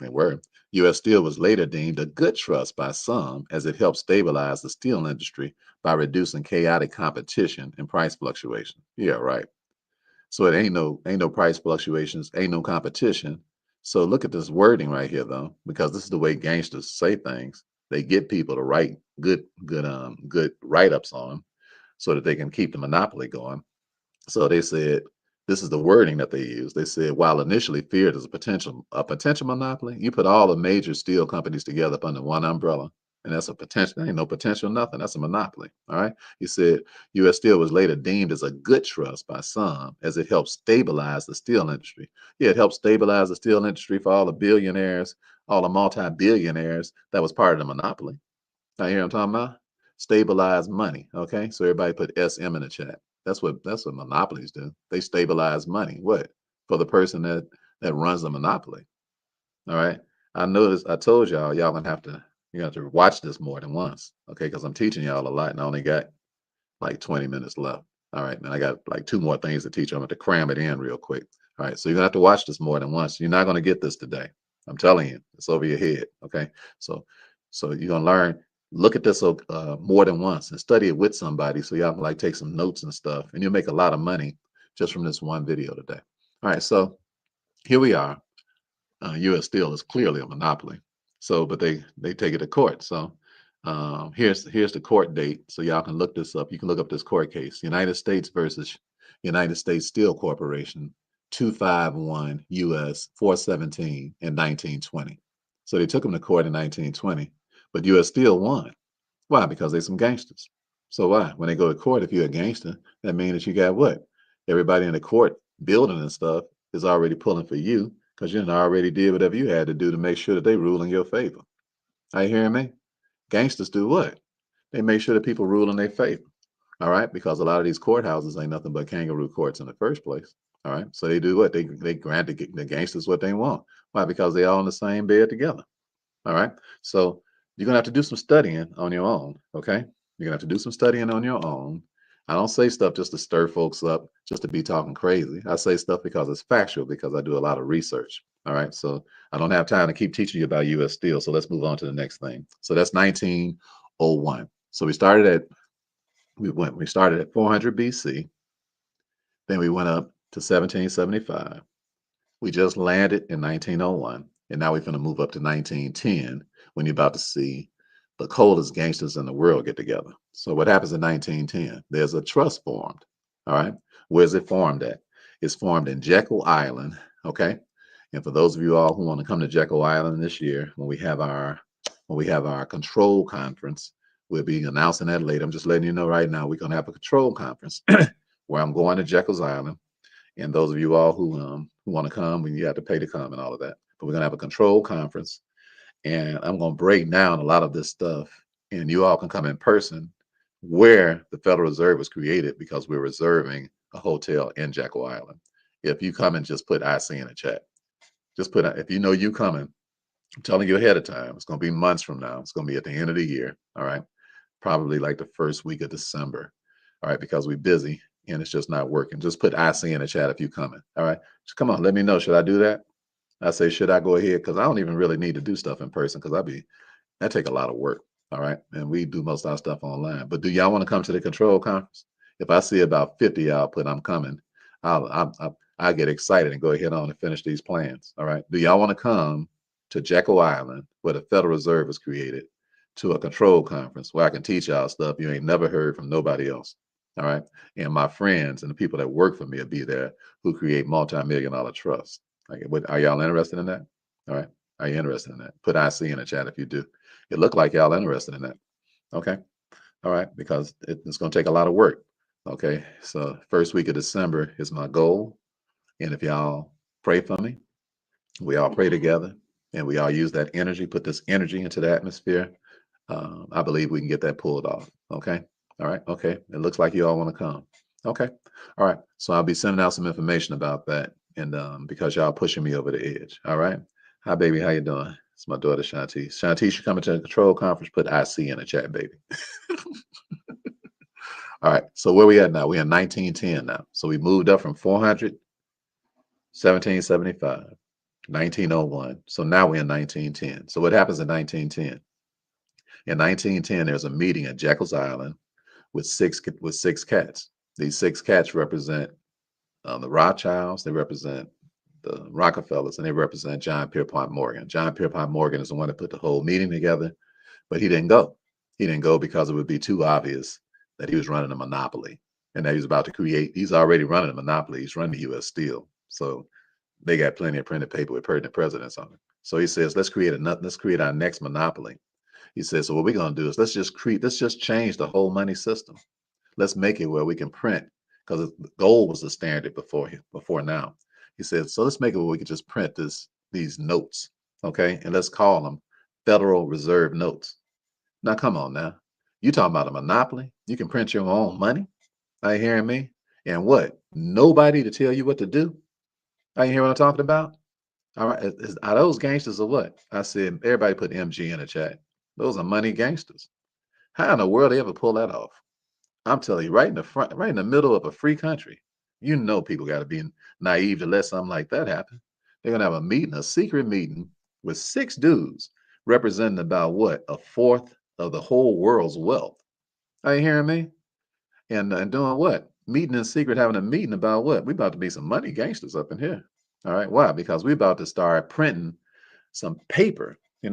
were. U.S. Steel was later deemed a good trust by some as it helped stabilize the steel industry by reducing chaotic competition and price fluctuation. Yeah, right. So it ain't no price fluctuations, ain't no competition. So look at this wording right here though, because this is the way gangsters say things. They get people to write good write-ups on them so that they can keep the monopoly going. So they said, this is the wording that they use. They said, while initially feared as a potential monopoly, you put all the major steel companies together up under one umbrella, and that's a potential. There ain't no potential, nothing. That's a monopoly. All right. He said, U.S. Steel was later deemed as a good trust by some, as it helped stabilize the steel industry. Yeah, it helped stabilize the steel industry for all the billionaires, all the multi-billionaires that was part of the monopoly. Now, hear what I'm talking about? Stabilize money. Okay. So everybody put SM in the chat. That's what monopolies do. They stabilize money. What? For the person that runs the monopoly. All right. I noticed I told y'all gonna have to you have to watch this more than once. Okay, because I'm teaching y'all a lot and I only got like 20 minutes left. All right, man. I got like two more things to teach. I'm going to cram it in real quick. All right. So you're gonna have to watch this more than once. You're not gonna get this today. I'm telling you, it's over your head. Okay. So you're gonna learn, look at this more than once and study it with somebody so y'all can like take some notes and stuff. And you'll make a lot of money just from this one video today. All right, so here we are. U.S. Steel is clearly a monopoly. So, but they take it to court. So, here's the court date. So y'all can look this up. You can look up this court case: United States versus United States Steel Corporation, 251 U.S. 417 in 1920. So they took them to court in 1920, but U.S. Steel won. Why? Because they some gangsters. So why? When they go to court, if you're a gangster, that means that you got what? Everybody in the court building and stuff is already pulling for you because you already did whatever you had to do to make sure that they rule in your favor. Are you hearing me? Gangsters do what? They make sure that people rule in their favor. All right, because a lot of these courthouses ain't nothing but kangaroo courts in the first place. All right, so they do what? They grant the gangsters what they want. Why? Because they all in the same bed together. All right. So you're gonna have to do some studying on your own. Okay. You're gonna have to do some studying on your own. I don't say stuff just to stir folks up, just to be talking crazy. I say stuff because it's factual, because I do a lot of research. All right. So I don't have time to keep teaching you about US Steel. So let's move on to the next thing. So that's 1901. So we started at 400 BC. Then we went up to 1775. We just landed in 1901, and now we're going to move up to 1910 when you're about to see the coldest gangsters in the world get together. So what happens in 1910? There's a trust formed. All right. Where's it formed at? It's formed in Jekyll Island. Okay. And for those of you all who want to come to Jekyll Island this year, when we have our control conference, we'll be announcing that later. I'm just letting you know right now, we're going to have a control conference where I'm going to Jekyll's Island. And those of you all who want to come, you have to pay to come and all of that. But we're gonna have a control conference, and I'm gonna break down a lot of this stuff, and you all can come in person where the Federal Reserve was created, because we're reserving a hotel in Jekyll Island. If you come and just put IC in the chat, just put if you know you coming, I'm telling you ahead of time. It's gonna be months from now. It's gonna be at the end of the year. All right, probably like the first week of December. All right, because we're busy and it's just not working. Just put IC in the chat if you coming. All right, just come on, let me know. Should I do that? I say, should I go ahead? Because I don't even really need to do stuff in person, because that take a lot of work. All right, and we do most of our stuff online. But do y'all want to come to the control conference? If I see about 50 y'all put I'm coming, I'll get excited and go ahead on and finish these plans. All right, do y'all want to come to Jekyll Island, where the Federal Reserve was created, to a control conference where I can teach y'all stuff you ain't never heard from nobody else? All right, and my friends and the people that work for me will be there, who create multi-million-dollar trusts. Like, are y'all interested in that? All right. Are you interested in that? Put IC in the chat if you do. It looked like y'all interested in that. Okay. All right. Because it's going to take a lot of work. Okay. So first week of December is my goal. And if y'all pray for me, we all pray together. and we all use that energy, put this energy into the atmosphere, I believe we can get that pulled off. Okay. All right. Okay. It looks like you all want to come. Okay. All right. So I'll be sending out some information about that. And because y'all pushing me over the edge. All right. Hi, baby. How you doing? It's my daughter, Shantice. Shantice, you coming to the control conference? Put IC in the chat, baby. All right. So where we at now? We're in 1910 now. So we moved up from 400, 1775, 1901. So now we're in 1910. So what happens in 1910? In 1910, there's a meeting at Jekyll's Island with six cats. These six cats represent the Rothschilds, they represent the Rockefellers, and they represent John Pierpont Morgan. John Pierpont Morgan is the one that put the whole meeting together, but he didn't go. He didn't go because it would be too obvious that he was running a monopoly and that he was about to create. He's already running a monopoly. He's running the U.S. Steel, so they got plenty of printed paper with pertinent presidents on it. So he says, let's create our next monopoly. He says, so what we're going to do is let's just change the whole money system. Let's make it where we can print, because gold was the standard before now. He said, so let's make it where we can just print these notes, okay? And let's call them Federal Reserve notes. Now, come on now. You talking about a monopoly? You can print your own money? Are you hearing me? And what? Nobody to tell you what to do? Are you hearing what I'm talking about? All right. Are those gangsters or what? I said, everybody put MG in the chat. Those are money gangsters. How in the world they ever pull that off? I'm telling you, right in the front, right in the middle of a free country, you know people got to be naive to let something like that happen. They're gonna have a meeting, a secret meeting with six dudes representing about what, a fourth of the whole world's wealth. Are you hearing me? And doing what? Meeting in secret, having a meeting about what? We about to be some money gangsters up in here. All right. Why? Because we about to start printing some paper. We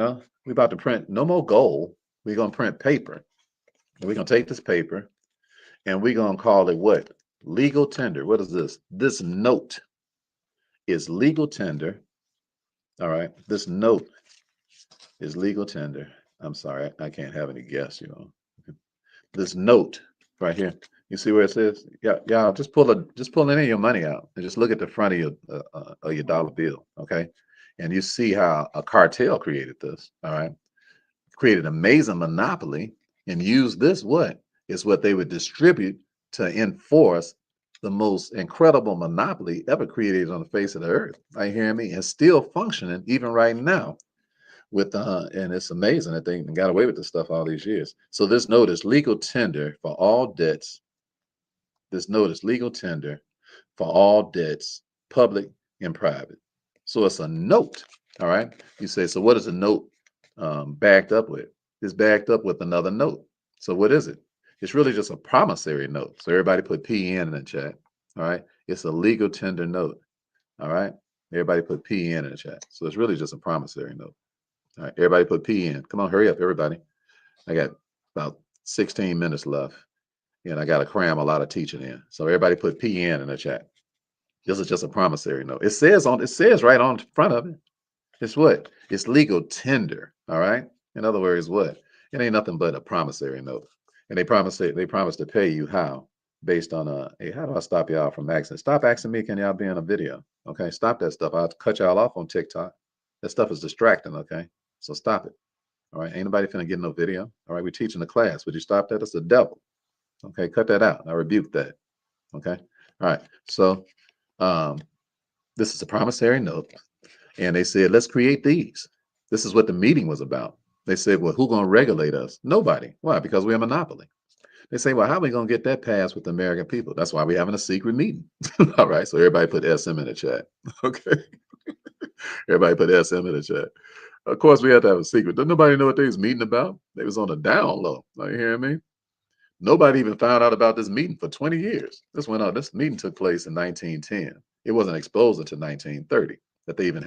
about to print no more gold. We're gonna print paper. And we're gonna take this paper and we're going to call it what? Legal tender. What is this? This note is legal tender. All right. This note is legal tender. I'm sorry. I can't have any guests, This note right here. You see where it says? Yeah. Just pull any of your money out and just look at the front of your dollar bill. Okay. And you see how a cartel created this. All right. Created an amazing monopoly and used this what? Is what they would distribute to enforce the most incredible monopoly ever created on the face of the earth. Are you hearing me? And still functioning even right now. And it's amazing that they got away with this stuff all these years. So this note is legal tender for all debts. This note is legal tender for all debts, public and private. So it's a note. All right. You say, so what is a note backed up with? It's backed up with another note. So what is it? It's really just a promissory note. So everybody put PN in the chat. All right. It's a legal tender note. All right. Everybody put PN in the chat. So it's really just a promissory note. All right. Everybody put PN. Come on, hurry up, everybody. I got about 16 minutes left. And I got to cram a lot of teaching in. So everybody put PN in the chat. This is just a promissory note. It says right on front of it. It's what? It's legal tender. All right. In other words, what? It ain't nothing but a promissory note. And they promise to pay you how? Based on hey, how do I stop y'all from asking? Stop asking me, can y'all be in a video? Okay. Stop that stuff. I'll cut y'all off on TikTok. That stuff is distracting. Okay. So stop it. All right. Ain't nobody finna get no video. All right. We're teaching the class. Would you stop that? It's the devil. Okay. Cut that out. I rebuke that. Okay. All right. So this is a promissory note. And they said, let's create these. This is what the meeting was about. They said, well, who's going to regulate us? Nobody. Why? Because we're a monopoly. They say, well, how are we going to get that passed with the American people? That's why we're having a secret meeting. All right. So everybody put SM in the chat. Okay. Everybody put SM in the chat. Of course, we had to have a secret. Doesn't nobody know what they was meeting about? They was on the down low. Are you hearing me? Nobody even found out about this meeting for 20 years. This meeting took place in 1910. It wasn't exposed until 1930 that they even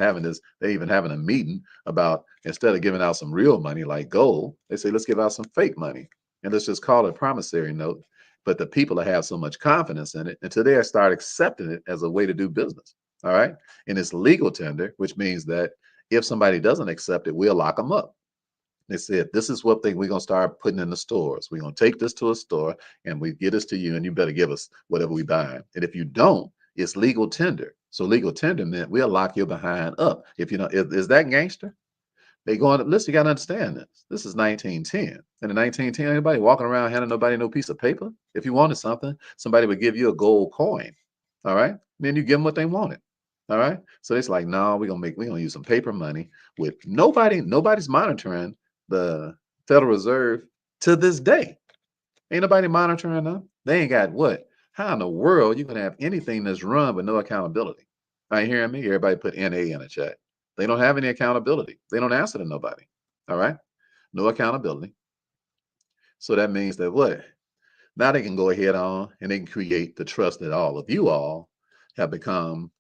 having a meeting about, instead of giving out some real money like gold, they say, let's give out some fake money and let's just call it a promissory note. But the people that have so much confidence in it until they start accepting it as a way to do business. All right. And it's legal tender, which means that if somebody doesn't accept it, we'll lock them up. They said, this is what we're going to start putting in the stores. We're going to take this to a store and we get this to you and you better give us whatever we buy. And if you don't, it's legal tender. So legal tender meant we'll lock your behind up. If you know, is that gangster? They going, listen, you got to understand this. This is 1910. And in 1910, anybody walking around handing nobody no piece of paper? If you wanted something, somebody would give you a gold coin. All right. Then you give them what they wanted. All right. So it's like, no, we're gonna use some paper money with nobody's monitoring the Federal Reserve to this day. Ain't nobody monitoring them. They ain't got what? How in the world you can have anything that's run with no accountability? Are you hearing me? Everybody put NA in the chat. They don't have any accountability. They don't answer to nobody. All right. No accountability. So that means that what? Now they can go ahead on and they can create the trust that all of you all have become,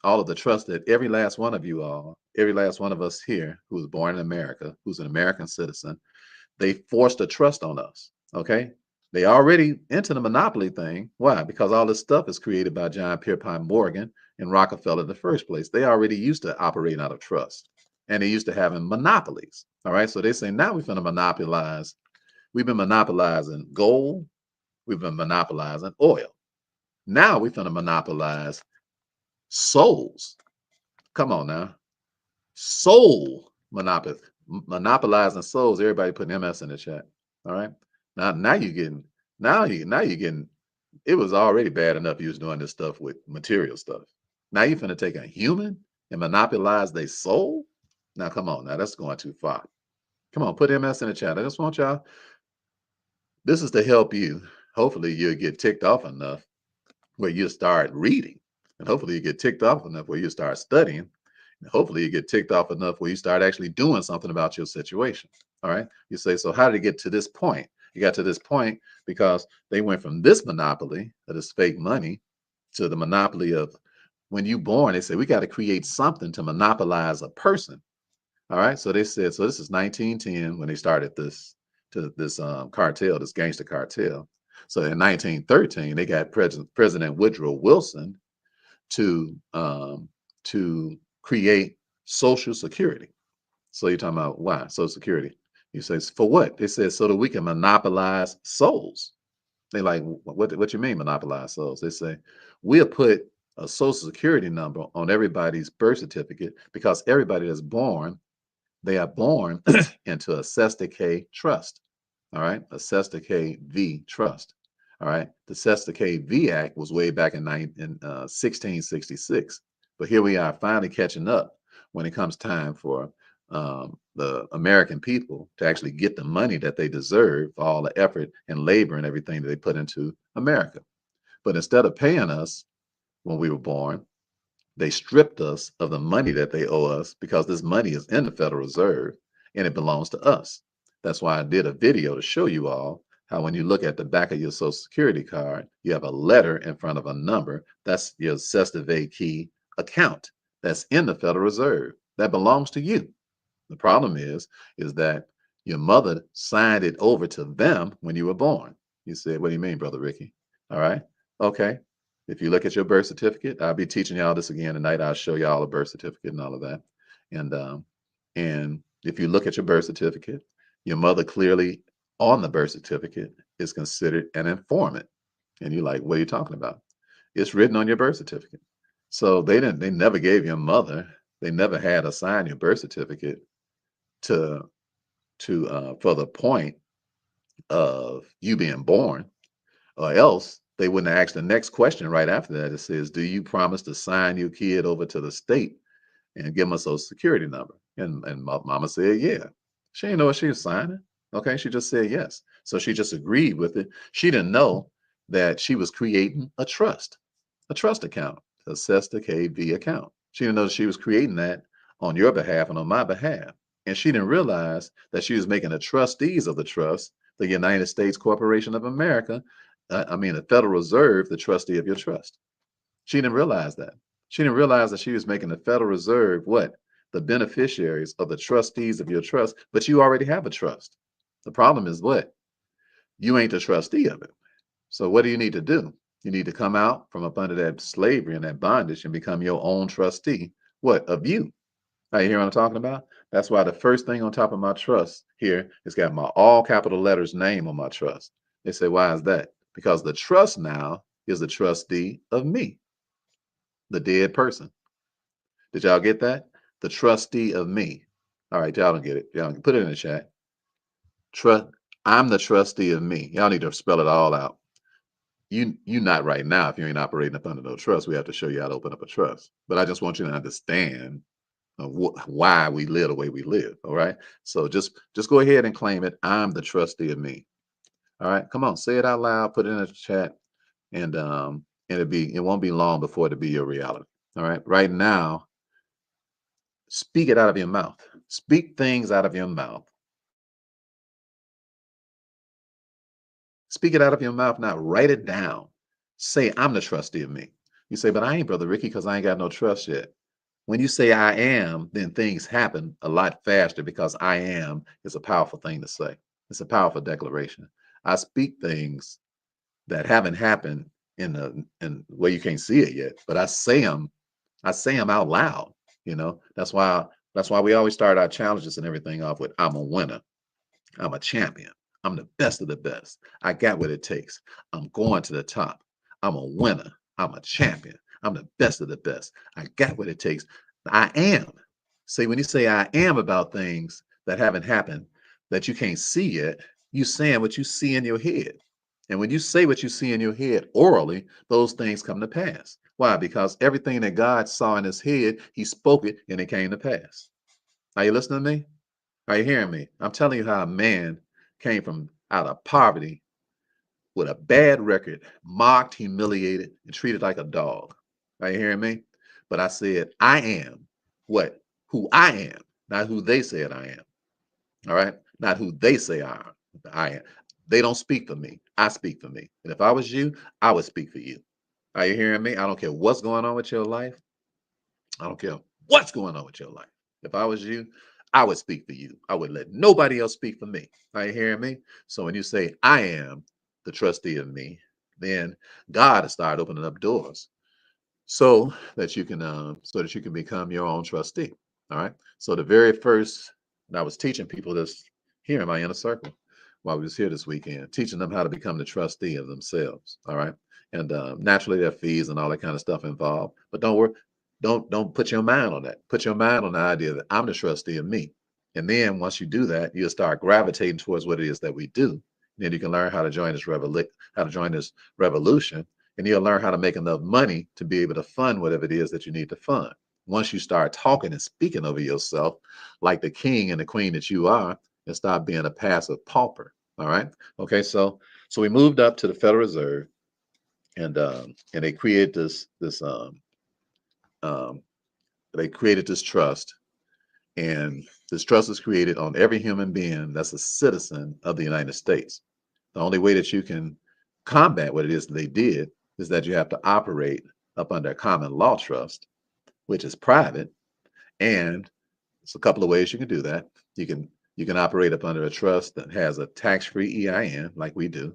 all of the trust that every last one of you all, every last one of us here who was born in America, who's an American citizen, they forced a trust on us. Okay. They already into the monopoly thing. Why? Because all this stuff is created by John Pierpont Morgan and Rockefeller in the first place. They already used to operating out of trust and they used to having monopolies. All right. So they say now we're going to monopolize. We've been monopolizing gold. We've been monopolizing oil. Now we're going to monopolize souls. Come on now. Soul monopoly. Monopolizing souls. Everybody put MS in the chat. All right. Now you're getting, now you're getting, it was already bad enough you was doing this stuff with material stuff. Now you're finna take a human and monopolize their soul? Now come on, now that's going too far. Come on, put MS in the chat. I just want y'all, this is to help you. Hopefully you'll get ticked off enough where you start reading. And hopefully you get ticked off enough where you start studying. And hopefully you get ticked off enough where you start actually doing something about your situation. All right. You say, so how did it get to this point? You got to this point because they went from this monopoly of this fake money to the monopoly of when you born. They said we got to create something to monopolize a person. All right. So they said, so this is 1910 when they started this cartel, this gangster cartel. So in 1913, they got President Woodrow Wilson to create Social Security. So you're talking about why Social Security? You say for what? They said so that we can monopolize souls. They like what you mean monopolize souls? They say we'll put a Social Security number on everybody's birth certificate because everybody that's born, they are born into a Cesta K trust. All right, a Cesta K V trust. All right, the Cesta K V Act was way back in 1666, but here we are finally catching up when it comes time for the American people to actually get the money that they deserve for all the effort and labor and everything that they put into America. But instead of paying us when we were born, they stripped us of the money that they owe us because this money is in the Federal Reserve and it belongs to us. That's why I did a video to show you all how when you look at the back of your Social Security card, you have a letter in front of a number. That's your Cesta Key account that's in the Federal Reserve. That belongs to you. The problem is that your mother signed it over to them when you were born. You said, what do you mean, Brother Ricky? All right. Okay. If you look at your birth certificate, I'll be teaching y'all this again tonight. I'll show y'all a birth certificate and all of that. And if you look at your birth certificate, your mother clearly on the birth certificate is considered an informant. And you're like, what are you talking about? It's written on your birth certificate. So they never gave your mother, they never had assigned your birth certificate to for the point of you being born, or else they wouldn't have asked the next question right after that. It says, do you promise to sign your kid over to the state and give them a Social Security number? And mama said, yeah. She didn't know what she was signing. Okay, she just said yes. So she just agreed with it. She didn't know that she was creating a trust account, a Cesta KV account. She didn't know that she was creating that on your behalf and on my behalf. And she didn't realize that she was making the trustees of the trust, the United States Corporation of America, the Federal Reserve, the trustee of your trust. She didn't realize that. She didn't realize that she was making the Federal Reserve what? The beneficiaries of the trustees of your trust, but you already have a trust. The problem is what? You ain't the trustee of it. So what do you need to do? You need to come out from up under that slavery and that bondage and become your own trustee. What? Of you. Now you hear what I'm talking about? That's why the first thing on top of my trust here is got my all capital letters name on my trust. They say, why is that? Because the trust now is the trustee of me. the dead person. Did y'all get that? The trustee of me. All right, y'all don't get it. Y'all put it in the chat. Trust. I'm the trustee of me. Y'all need to spell it all out. You not right now if you ain't operating up under no trust. We have to show you how to open up a trust. But I just want you to understand why we live the way we live. All right. So just go ahead and claim it. I'm the trustee of me. All right. Come on, say it out loud. Put it in the chat, and it won't be long before it'll be your reality. All right. Right now, speak it out of your mouth. Speak things out of your mouth. Speak it out of your mouth now. Write it down. Say, I'm the trustee of me. You say, but I ain't Brother Ricky because I ain't got no trust yet. When you say I am, then things happen a lot faster because I am is a powerful thing to say. It's a powerful declaration. I speak things that haven't happened in where you can't see it yet, but I say them out loud. That's why we always start our challenges and everything off with I'm a winner. I'm a champion. I'm the best of the best. I got what it takes. I'm going to the top. I'm a winner. I'm a champion. I'm the best of the best. I got what it takes. I am. See, when you say I am about things that haven't happened, that you can't see yet, you saying what you see in your head. And when you say what you see in your head orally, those things come to pass. Why? Because everything that God saw in his head, he spoke it and it came to pass. Are you listening to me? Are you hearing me? I'm telling you how a man came from out of poverty with a bad record, mocked, humiliated, and treated like a dog. Are you hearing me? But I said, I am what? Who I am, not who they said I am. All right? Not who they say I am. They don't speak for me. I speak for me. And if I was you, I would speak for you. Are you hearing me? I don't care what's going on with your life. I don't care what's going on with your life. If I was you, I would speak for you. I would let nobody else speak for me. Are you hearing me? So when you say I am the trustee of me, then God has started opening up doors so that you can become your own trustee. All right. So the very first, and I was teaching people this here in my inner circle while we was here this weekend, teaching them how to become the trustee of themselves. All right. And naturally, there are fees and all that kind of stuff involved. But don't worry, don't put your mind on that. Put your mind on the idea that I'm the trustee of me. And then once you do that, you'll start gravitating towards what it is that we do. Then you can learn how to join this revolution, and you'll learn how to make enough money to be able to fund whatever it is that you need to fund. Once you start talking and speaking over yourself like the king and the queen that you are, and stop being a passive pauper. All right. Okay. So we moved up to the Federal Reserve, and um, they created this trust, and this trust is created on every human being that's a citizen of the United States. The only way that you can combat what it is that they did is that you have to operate up under a common law trust, which is private. And it's a couple of ways you can do that. You can operate up under a trust that has a tax-free EIN, like we do.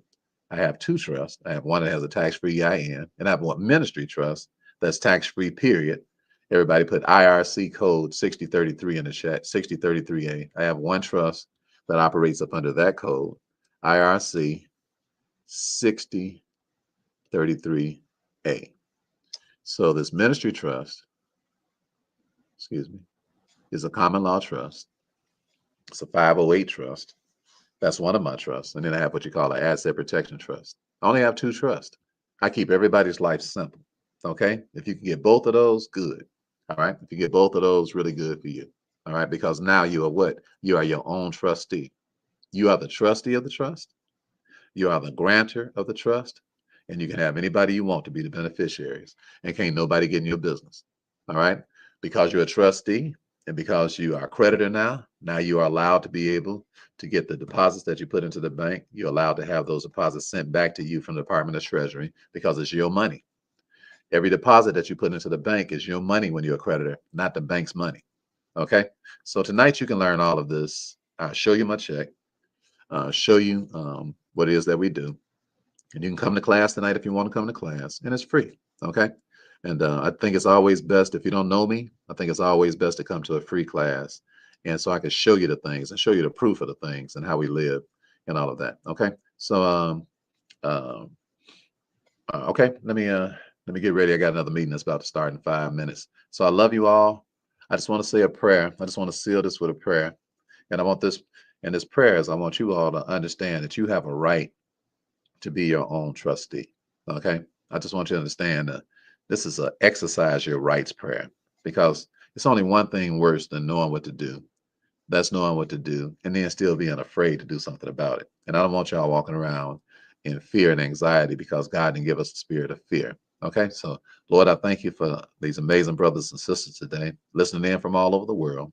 I have two trusts. I have one that has a tax-free EIN, and I have one ministry trust that's tax-free, period. Everybody put IRC code 6033 in the chat, 6033A. I have one trust that operates up under that code, IRC 6033A. So this ministry trust, excuse me, is a common law trust. It's a 508 trust. That's one of my trusts. And then I have what you call an asset protection trust. I only have two trusts. I keep everybody's life simple. Okay. If you can get both of those, good. All right. If you get both of those, really good for you. All right. Because now you are what? You are your own trustee. You are the trustee of the trust. You are the grantor of the trust. And you can have anybody you want to be the beneficiaries. And can't nobody get in your business. All right. Because you're a trustee, and because you are a creditor now you are allowed to be able to get the deposits that you put into the bank. You're allowed to have those deposits sent back to you from the Department of Treasury because it's your money. Every deposit that you put into the bank is your money when you're a creditor, not the bank's money. Okay. So tonight you can learn all of this. I'll show you my check, show you what it is that we do. And you can come to class tonight if you want to come to class, and it's free. Okay. And I think it's always best, if you don't know me, I think it's always best to come to a free class. And so I can show you the things and show you the proof of the things and how we live and all of that. Okay. So, okay, let me Let me get ready. I got another meeting that's about to start in 5 minutes. So I love you all. I just want to say a prayer. I just want to seal this with a prayer. And I want this, and this prayer is I want you all to understand that you have a right to be your own trustee. Okay. I just want you to understand that this is a exercise your rights prayer, because it's only one thing worse than knowing what to do. That's knowing what to do and then still being afraid to do something about it. And I don't want y'all walking around in fear and anxiety, because God didn't give us the spirit of fear. Okay. So Lord, I thank you for these amazing brothers and sisters today, listening in from all over the world.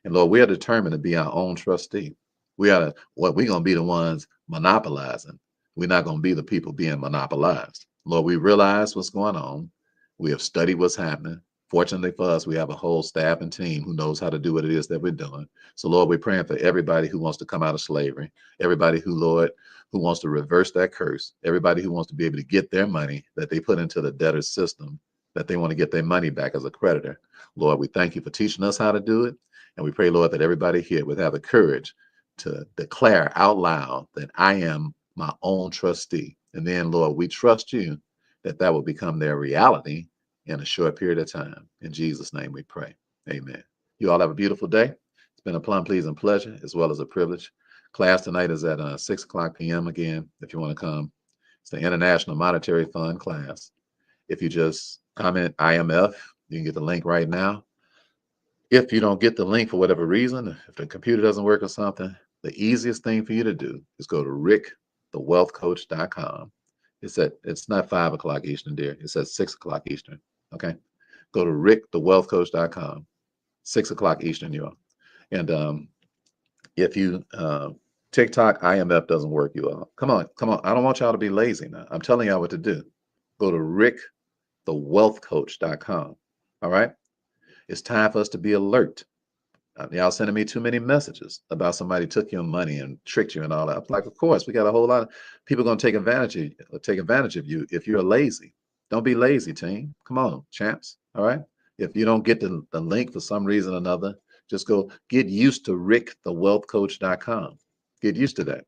And Lord, we are determined to be our own trustee. We are we're gonna be the ones monopolizing. We're not gonna be the people being monopolized. Lord, we realize what's going on. We have studied what's happening. Fortunately for us, we have a whole staff and team who knows how to do what it is that we're doing. So Lord, we're praying for everybody who wants to come out of slavery, everybody who, Lord, who wants to reverse that curse, everybody who wants to be able to get their money that they put into the debtor system, that they want to get their money back as a creditor. Lord, we thank you for teaching us how to do it. And we pray, Lord, that everybody here would have the courage to declare out loud that I am my own trustee. And then, Lord, we trust you that that will become their reality in a short period of time. In Jesus' name we pray. Amen. You all have a beautiful day. It's been a plum pleasing pleasure as well as a privilege. Class tonight is at 6 o'clock p.m. again, if you want to come. It's the International Monetary Fund class. If you just comment IMF, you can get the link right now. If you don't get the link for whatever reason, if the computer doesn't work or something, the easiest thing for you to do is go to rickthewealthcoach.com. It's not 5 o'clock Eastern, dear. It's at 6 o'clock Eastern. Okay. Go to rickthewealthcoach.com, 6 o'clock Eastern, you all. And if you TikTok IMF doesn't work, you all. Come on. I don't want y'all to be lazy now. I'm telling y'all what to do. Go to rickthewealthcoach.com. All right. It's time for us to be alert. Y'all sending me too many messages about somebody took your money and tricked you and all that. I'm like, of course, we got a whole lot of people going to take advantage of you if you're lazy. Don't be lazy, team. Come on, champs. All right. If you don't get the link for some reason or another, just go get used to rickthewealthcoach.com. Get used to that.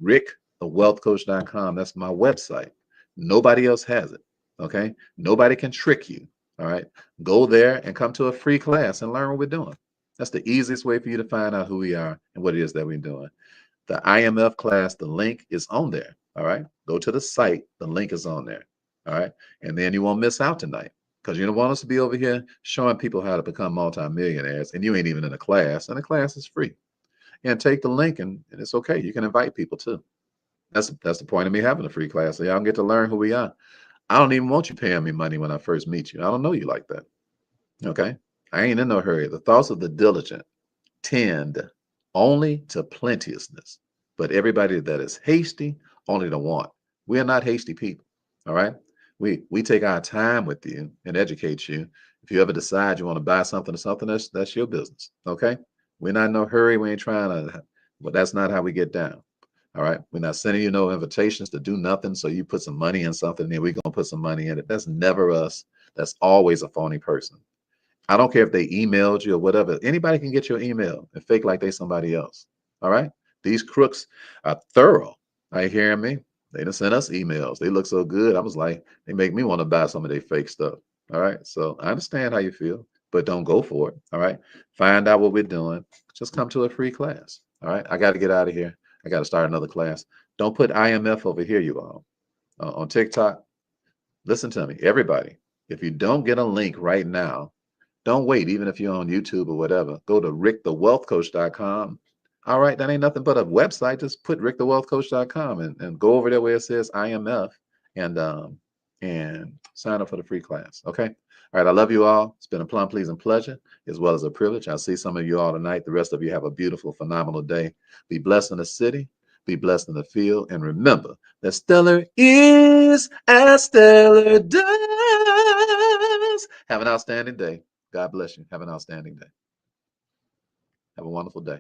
rickthewealthcoach.com. That's my website. Nobody else has it. Okay. Nobody can trick you. All right. Go there and come to a free class and learn what we're doing. That's the easiest way for you to find out who we are and what it is that we're doing. The IMF class, the link is on there. All right. Go to the site. The link is on there. All right. And then you won't miss out tonight, because you don't want us to be over here showing people how to become multimillionaires and you ain't even in a class, and the class is free. And take the link and it's okay. You can invite people too. That's the point of me having a free class. So y'all get to learn who we are. I don't even want you paying me money when I first meet you. I don't know you like that. Okay. I ain't in no hurry. The thoughts of the diligent tend only to plenteousness, but everybody that is hasty only to want. We are not hasty people. All right. We take our time with you and educate you. If you ever decide you want to buy something or something, that's your business. Okay. We're not in no hurry. We ain't trying to, but that's not how we get down. All right. We're not sending you no invitations to do nothing. So you put some money in something and we're gonna put some money in it. That's never us. That's always a phony person. I don't care if they emailed you or whatever. Anybody can get your email and fake like they somebody else. All right. These crooks are thorough. Are you hearing me? They done sent us emails. They look so good. I was like, they make me want to buy some of their fake stuff. All right. So I understand how you feel, but don't go for it. All right. Find out what we're doing. Just come to a free class. All right. I got to get out of here. I got to start another class. Don't put IMF over here, you all. On TikTok, listen to me, everybody. If you don't get a link right now, don't wait, even if you're on YouTube or whatever. Go to rickthewealthcoach.com. All right, that ain't nothing but a website. Just put rickthewealthcoach.com and go over there where it says IMF and sign up for the free class. Okay. All right. I love you all. It's been a plum pleasing pleasure as well as a privilege. I'll see some of you all tonight. The rest of you have a beautiful, phenomenal day. Be blessed in the city. Be blessed in the field. And remember that stellar is as stellar does. Have an outstanding day. God bless you. Have an outstanding day. Have a wonderful day.